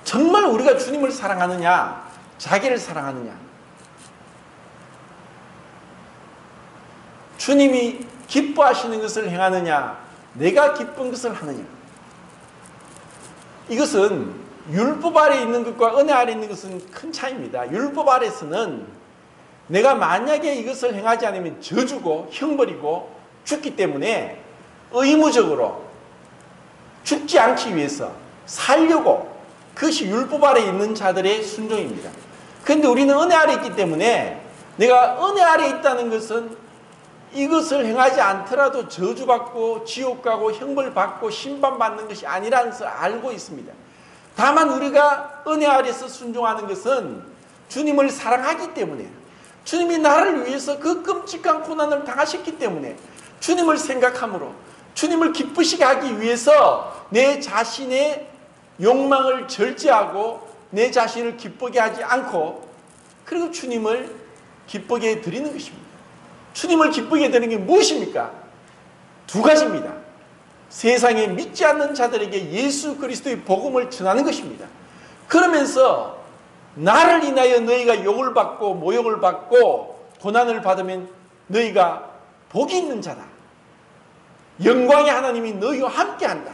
정말 우리가 주님을 사랑하느냐? 자기를 사랑하느냐? 주님이 기뻐하시는 것을 행하느냐? 내가 기쁜 것을 하느냐? 이것은 율법 아래 있는 것과 은혜 아래 있는 것은 큰 차이입니다. 율법 아래서는 내가 만약에 이것을 행하지 않으면 저주고 형벌이고 죽기 때문에 의무적으로 죽지 않기 위해서 살려고, 그것이 율법 아래 있는 자들의 순종입니다. 그런데 우리는 은혜 아래 있기 때문에 내가 은혜 아래 있다는 것은 이것을 행하지 않더라도 저주받고 지옥 가고 형벌받고 심판받는 것이 아니라는 것을 알고 있습니다. 다만 우리가 은혜 아래서 순종하는 것은 주님을 사랑하기 때문에, 주님이 나를 위해서 그 끔찍한 고난을 당하셨기 때문에 주님을 생각함으로 주님을 기쁘시게 하기 위해서 내 자신의 욕망을 절제하고 내 자신을 기쁘게 하지 않고, 그리고 주님을 기쁘게 드리는 것입니다. 주님을 기쁘게 드리는 게 무엇입니까? 두 가지입니다. 세상에 믿지 않는 자들에게 예수 그리스도의 복음을 전하는 것입니다. 그러면서 나를 인하여 너희가 욕을 받고 모욕을 받고 고난을 받으면 너희가 복이 있는 자다. 영광의 하나님이 너희와 함께한다.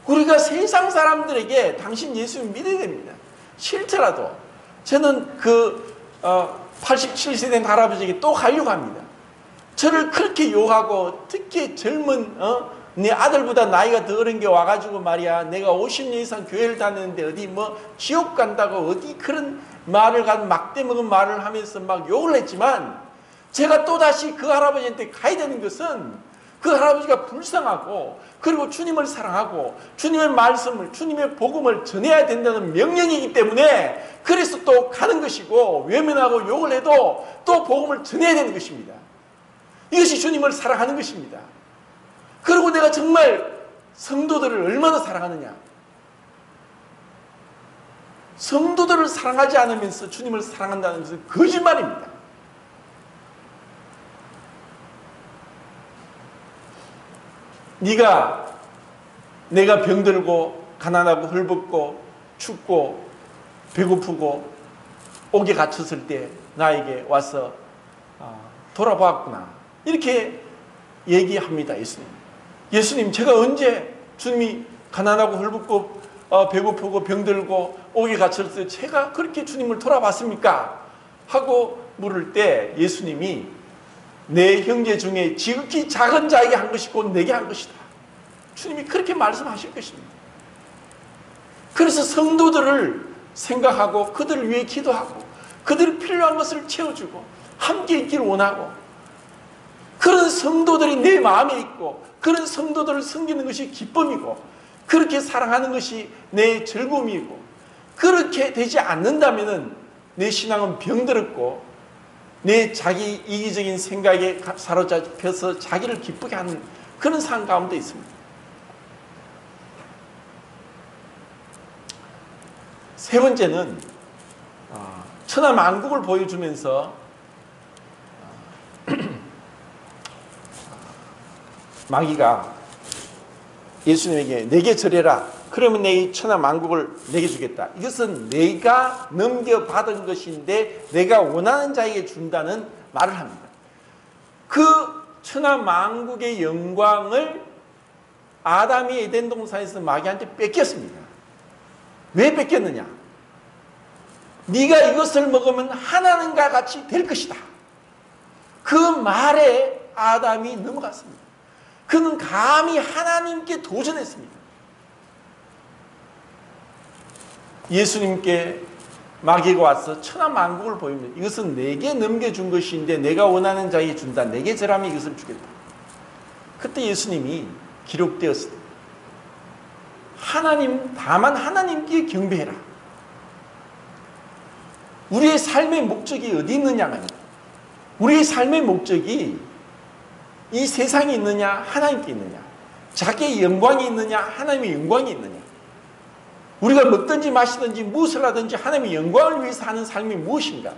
우리가 세상 사람들에게 당신 예수 믿어야 됩니다. 싫더라도 저는 87세 된 할아버지에게 또 가려고 합니다. 저를 그렇게 욕하고 특히 젊은 네 아들보다 나이가 더 어린 게 와가지고 말이야, 내가 50년 이상 교회를 다녔는데 어디 뭐 지옥 간다고 어디 그런 말을 막대 먹은 말을 하면서 막 욕을 했지만, 제가 또다시 그 할아버지한테 가야 되는 것은 그 할아버지가 불쌍하고 그리고 주님을 사랑하고 주님의 말씀을, 주님의 복음을 전해야 된다는 명령이기 때문에 그래서 또 가는 것이고, 외면하고 욕을 해도 또 복음을 전해야 되는 것입니다. 이것이 주님을 사랑하는 것입니다. 그리고 내가 정말 성도들을 얼마나 사랑하느냐? 성도들을 사랑하지 않으면서 주님을 사랑한다는 것은 거짓말입니다. 내가 병들고 가난하고 헐벗고 춥고 배고프고 옥에 갇혔을 때 나에게 와서 돌아보았구나, 이렇게 얘기합니다. 예수님 제가 언제 주님이 가난하고 헐벗고 배고프고 병들고 옥에 갇혔을 때 제가 그렇게 주님을 돌아봤습니까? 하고 물을 때 예수님이 내 형제 중에 지극히 작은 자에게 한 것이 곧 내게 한 것이다. 주님이 그렇게 말씀하실 것입니다. 그래서 성도들을 생각하고 그들을 위해 기도하고 그들이 필요한 것을 채워주고 함께 있기를 원하고, 그런 성도들이 내 마음에 있고 그런 성도들을 섬기는 것이 기쁨이고 그렇게 사랑하는 것이 내 즐거움이고, 그렇게 되지 않는다면 내 신앙은 병들었고 내 자기 이기적인 생각에 사로잡혀서 자기를 기쁘게 하는 그런 상황 가운데 있습니다. 세 번째는 천하만국을 보여주면서 마귀가 예수님에게 내게 절해라, 그러면 내 천하만국을 내게 주겠다. 이것은 내가 넘겨받은 것인데 내가 원하는 자에게 준다는 말을 합니다. 그 천하만국의 영광을 아담이 에덴 동산에서 마귀한테 뺏겼습니다. 왜 뺏겼느냐? 네가 이것을 먹으면 하나님과 같이 될 것이다. 그 말에 아담이 넘어갔습니다. 그는 감히 하나님께 도전했습니다. 예수님께 마귀가 와서 천하만국을 보입니다. 이것은 내게 넘겨준 것인데 내가 원하는 자에게 준다. 내게 절하면 이것을 주겠다. 그때 예수님이 기록되었을 때 다만 하나님께 경배해라. 우리의 삶의 목적이 어디 있느냐가 아니라 우리의 삶의 목적이 이 세상에 있느냐 하나님께 있느냐, 자기의 영광이 있느냐 하나님의 영광이 있느냐. 우리가 먹든지 마시든지 무엇을 하든지 하나님의 영광을 위해서 하는 삶이 무엇인가?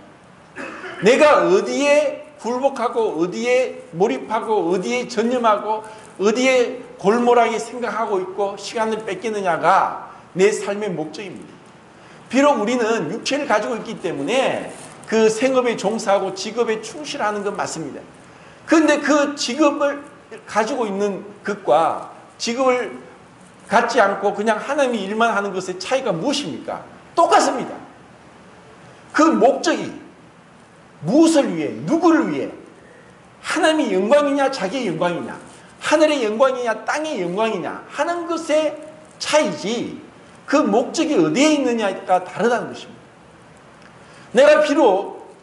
내가 어디에 굴복하고 어디에 몰입하고 어디에 전념하고 어디에 골몰하게 생각하고 있고 시간을 뺏기느냐가 내 삶의 목적입니다. 비록 우리는 육체를 가지고 있기 때문에 그 생업에 종사하고 직업에 충실하는 건 맞습니다. 그런데 그 직업을 가지고 있는 것과 직업을 갖지 않고 그냥 하나님의 일만 하는 것의 차이가 무엇입니까? 똑같습니다. 그 목적이 무엇을 위해, 누구를 위해, 하나님의 영광이냐 자기의 영광이냐, 하늘의 영광이냐 땅의 영광이냐 하는 것의 차이지 그 목적이 어디에 있느냐가 다르다는 것입니다. 내가 비록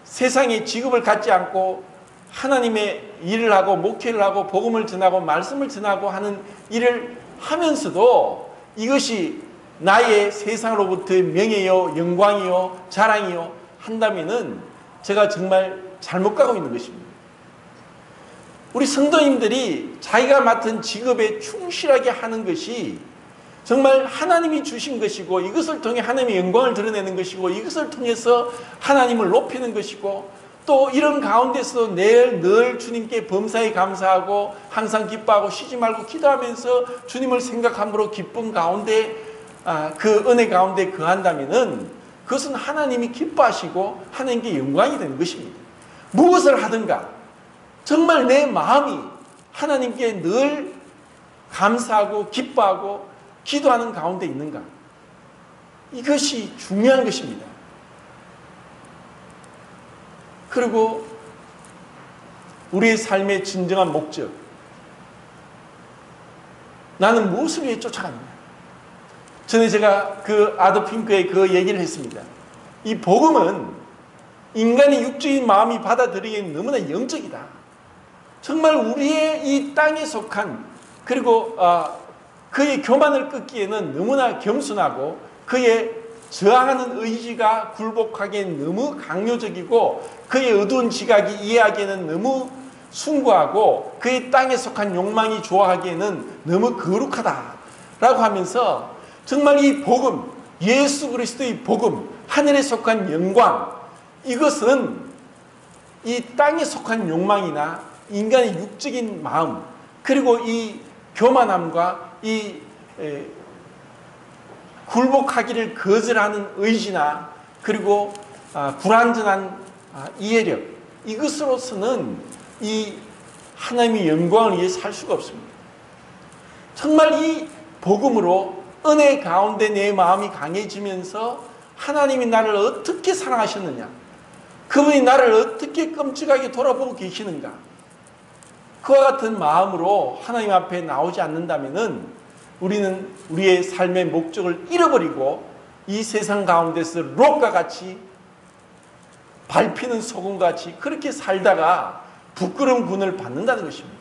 세상에 직업을 갖지 않고 하나님의 일을 하고 목회를 하고 복음을 전하고 말씀을 전하고 하는 일을 하면서도 이것이 나의 세상으로부터의 명예요 영광이요 자랑이요 한다면은 제가 정말 잘못 가고 있는 것입니다. 우리 성도님들이 자기가 맡은 직업에 충실하게 하는 것이 정말 하나님이 주신 것이고 이것을 통해 하나님의 영광을 드러내는 것이고 이것을 통해서 하나님을 높이는 것이고 또 이런 가운데서 늘 주님께 범사에 감사하고 항상 기뻐하고 쉬지 말고 기도하면서 주님을 생각함으로 기쁜 가운데 그 은혜 가운데 거한다면은 그것은 하나님이 기뻐하시고 하나님께 영광이 되는 것입니다. 무엇을 하든가 정말 내 마음이 하나님께 늘 감사하고 기뻐하고 기도하는 가운데 있는가? 이것이 중요한 것입니다. 그리고 우리의 삶의 진정한 목적, 나는 무엇을 위해 쫓아갑니다. 전에 제가 그 아더 핑크의 그 얘기를 했습니다. 이 복음은 인간의 육적인 마음이 받아들이기엔 너무나 영적이다. 정말 우리의 이 땅에 속한 그리고 그의 교만을 끊기에는 너무나 겸손하고 그의 저항하는 의지가 굴복하기엔 너무 강요적이고 그의 어두운 지각이 이해하기에는 너무 숭고하고 그의 땅에 속한 욕망이 좋아하기에는 너무 거룩하다라고 하면서 정말 이 복음, 예수 그리스도의 복음, 하늘에 속한 영광, 이것은 이 땅에 속한 욕망이나 인간의 육적인 마음 그리고 이 교만함과 이 굴복하기를 거절하는 의지나 그리고 불완전한 이해력, 이것으로서는 이 하나님의 영광을 위해 살 수가 없습니다. 정말 이 복음으로 은혜 가운데 내 마음이 강해지면서 하나님이 나를 어떻게 사랑하셨느냐, 그분이 나를 어떻게 끔찍하게 돌아보고 계시는가, 그와 같은 마음으로 하나님 앞에 나오지 않는다면은 우리는 우리의 삶의 목적을 잃어버리고 이 세상 가운데서 롯과 같이 밟히는 소금같이 그렇게 살다가 부끄러운 군을 받는다는 것입니다.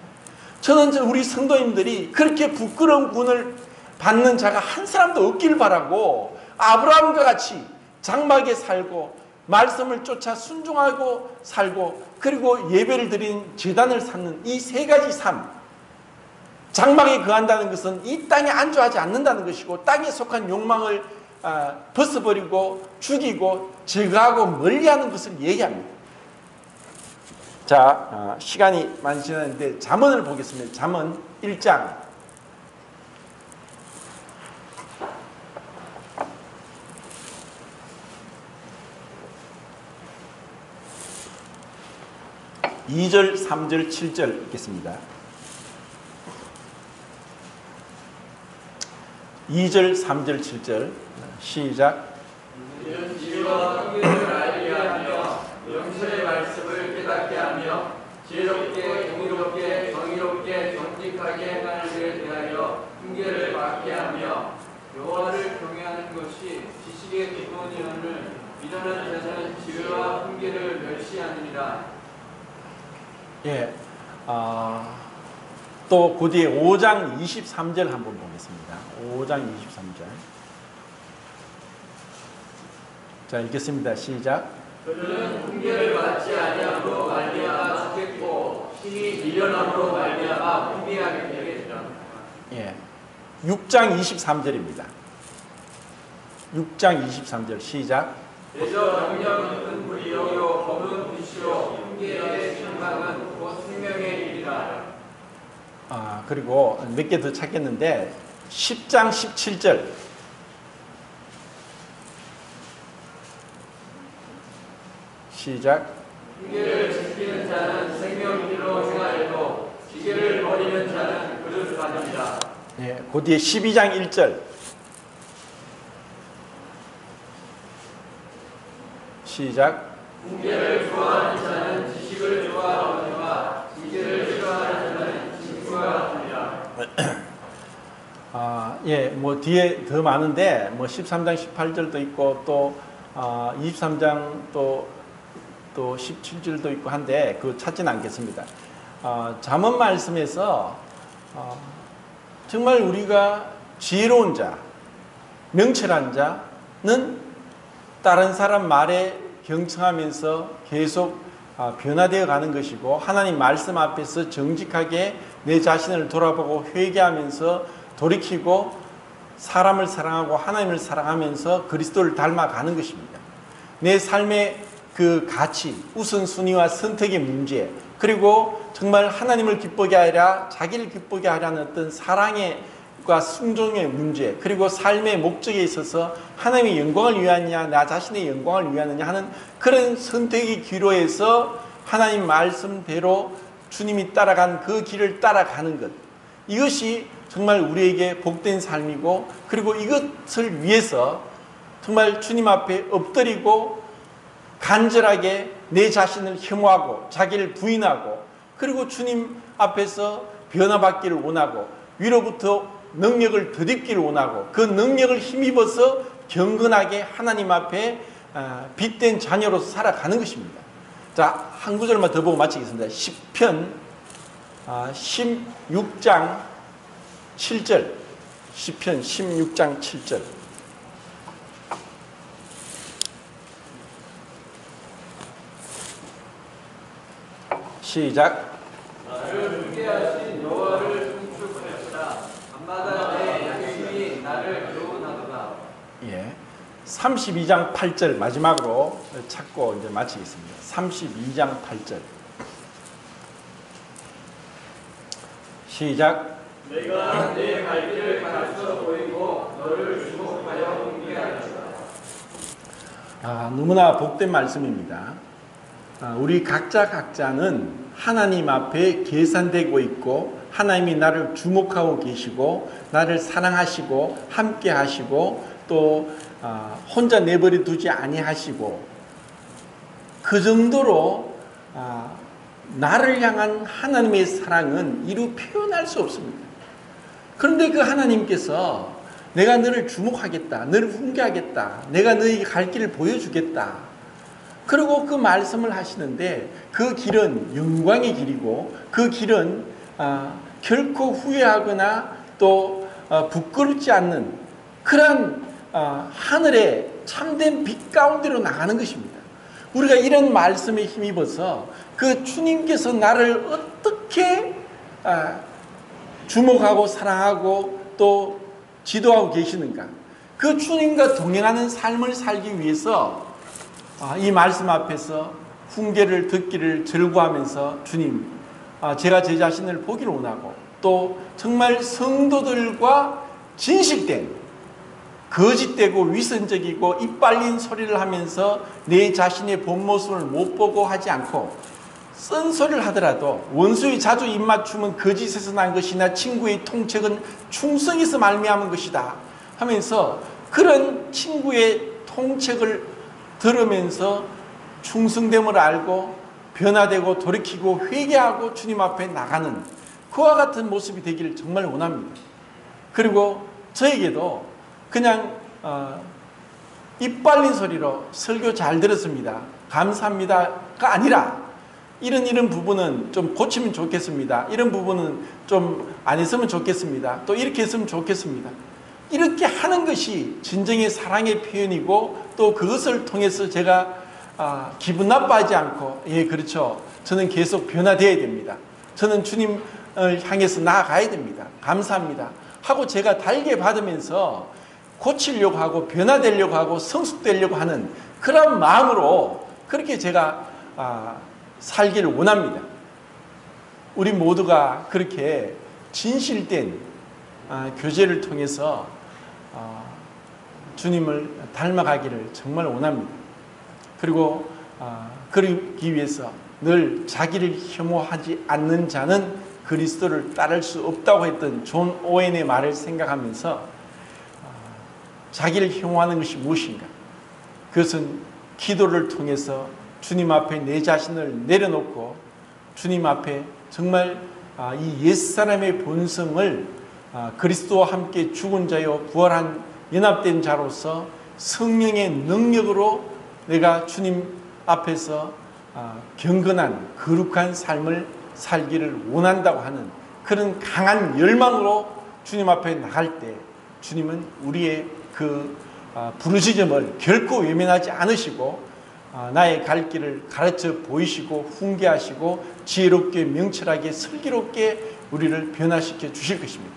저는 우리 성도님들이 그렇게 부끄러운 군을 받는 자가 한 사람도 없길 바라고 아브라함과 같이 장막에 살고 말씀을 쫓아 순종하고 살고 그리고 예배를 드린 제단을 쌓는 이 세 가지 삶, 장막에 거한다는 것은 이 땅에 안주하지 않는다는 것이고 땅에 속한 욕망을 벗어버리고 죽이고 제거하고 멀리하는 것을 얘기합니다. 자, 시간이 많이 지났는데 잠언을 보겠습니다. 잠언 1장 2절, 3절, 7절 읽겠습니다. 2절, 3절, 7절 시작. 이는 지혜와 통계를 알게 하며 영설의 말씀을 깨닫게 하며 지혜롭게 공의롭게 정의롭게 정직하게 행하는 일에 대하여 훈계를 받게 하며 여호와를 경외하는 것이 지식의 기본이오늘 미련한 자는 지혜와 훈계를 멸시하느니라. 예, 또 그 뒤에 5장 23절 한번 보겠습니다. 5장 23절. 자, 읽겠습니다. 시작. 그는 훈계를 받지 아니함으로 말미암아 죽겠고 신이 미련함으로 말미암아 혼미하게 되리라. 예, 6장 23절입니다. 6장 23절 시작. 대저 정령 깊은 불이요 검은 빛이요 흉계의 신망은 곧 생명의 일이라. 그리고 몇 개 더 찾겠는데 10장 17절 시작. 흉계를 지키는 자는 생명길로 행하여도 지계를 버리는 자는 그릇 받으리라. 예, 그 뒤에 12장 1절 시작. 흉계를 좋아하는 자는 지식을 좋아하거니와 지계를 싫어하는 자는 진과 같으리라. 예, 뭐 뒤에 더 많은데 뭐 13장 18절도 있고 또 23장 또 17절도 있고 한데 그거 찾지는 않겠습니다. 잠언 말씀에서 정말 우리가 지혜로운 자, 명철한 자는 다른 사람 말에 경청하면서 계속 변화되어 가는 것이고 하나님 말씀 앞에서 정직하게 내 자신을 돌아보고 회개하면서 돌이키고 사람을 사랑하고 하나님을 사랑하면서 그리스도를 닮아가는 것입니다. 내 삶의 그 가치, 우선순위와 선택의 문제, 그리고 정말 하나님을 기쁘게 하라, 자기를 기쁘게 하라는 어떤 사랑과 순종의 문제, 그리고 삶의 목적에 있어서 하나님의 영광을 위하느냐, 나 자신의 영광을 위하느냐 하는 그런 선택의 기로에서 하나님 말씀대로 주님이 따라간 그 길을 따라가는 것, 이것이 정말 우리에게 복된 삶이고, 그리고 이것을 위해서 정말 주님 앞에 엎드리고 간절하게 내 자신을 혐오하고 자기를 부인하고, 그리고 주님 앞에서 변화받기를 원하고 위로부터 능력을 덧입기를 원하고 그 능력을 힘입어서 경건하게 하나님 앞에 빛된 자녀로서 살아가는 것입니다. 자, 한 구절만 더 보고 마치겠습니다. 시편 16장 7절 시편 16장 7절 시작. 나를 죽게 하신 여호와를 송축하였다. 밤마다 내 양심이 나를 교훈하도다. 예, 32장 8절 마지막으로 찾고 이제 마치겠습니다. 32장 8절 시작. 내가 내 갈 길을 가르쳐 보이고 너를 주목하여 훈계하리라. 너무나 복된 말씀입니다. 우리 각자는 하나님 앞에 계산되고 있고 하나님이 나를 주목하고 계시고 나를 사랑하시고 함께 하시고 또 혼자 내버려 두지 아니하시고 그 정도로 나를 향한 하나님의 사랑은 이루 표현할 수 없습니다. 그런데 그 하나님께서 내가 너를 주목하겠다, 너를 훈계하겠다, 내가 너에게 갈 길을 보여주겠다, 그리고 그 말씀을 하시는데 그 길은 영광의 길이고 그 길은 결코 후회하거나 또 부끄럽지 않는 그런 하늘의 참된 빛 가운데로 나가는 것입니다. 우리가 이런 말씀에 힘입어서 그 주님께서 나를 어떻게 주목하고 사랑하고 또 지도하고 계시는가, 그 주님과 동행하는 삶을 살기 위해서 이 말씀 앞에서 훈계를 듣기를 즐거워하면서 주님, 제가 제 자신을 보기를 원하고 또 정말 성도들과 진실된 거짓되고 위선적이고 이빨린 소리를 하면서 내 자신의 본 모습을 못 보고 하지 않고 쓴소리를 하더라도 원수의 자주 입맞춤은 거짓에서 난 것이나 친구의 통책은 충성에서 말미암은 것이다 하면서 그런 친구의 통책을 들으면서 충성됨을 알고 변화되고 돌이키고 회개하고 주님 앞에 나가는 그와 같은 모습이 되기를 정말 원합니다. 그리고 저에게도 그냥 입 발린 소리로 설교 잘 들었습니다, 감사합니다가 아니라 이런 부분은 좀 고치면 좋겠습니다, 이런 부분은 좀 안 했으면 좋겠습니다, 또 이렇게 했으면 좋겠습니다, 이렇게 하는 것이 진정의 사랑의 표현이고 또 그것을 통해서 제가 기분 나빠하지 않고, 예, 그렇죠, 저는 계속 변화되어야 됩니다, 저는 주님을 향해서 나아가야 됩니다, 감사합니다 하고 제가 달게 받으면서 고치려고 하고 변화되려고 하고 성숙되려고 하는 그런 마음으로 그렇게 제가 살기를 원합니다. 우리 모두가 그렇게 진실된 교제를 통해서 주님을 닮아가기를 정말 원합니다. 그리고 그러기 위해서 늘 자기를 혐오하지 않는 자는 그리스도를 따를 수 없다고 했던 존 오웬의 말을 생각하면서 자기를 혐오하는 것이 무엇인가? 그것은 기도를 통해서 주님 앞에 내 자신을 내려놓고 주님 앞에 정말 이 옛사람의 본성을 그리스도와 함께 죽은 자요 부활한 연합된 자로서 성령의 능력으로 내가 주님 앞에서 경건한 거룩한 삶을 살기를 원한다고 하는 그런 강한 열망으로 주님 앞에 나갈 때 주님은 우리의 그 부르짖음을 결코 외면하지 않으시고 나의 갈 길을 가르쳐 보이시고 훈계하시고 지혜롭게 명철하게 슬기롭게 우리를 변화시켜 주실 것입니다.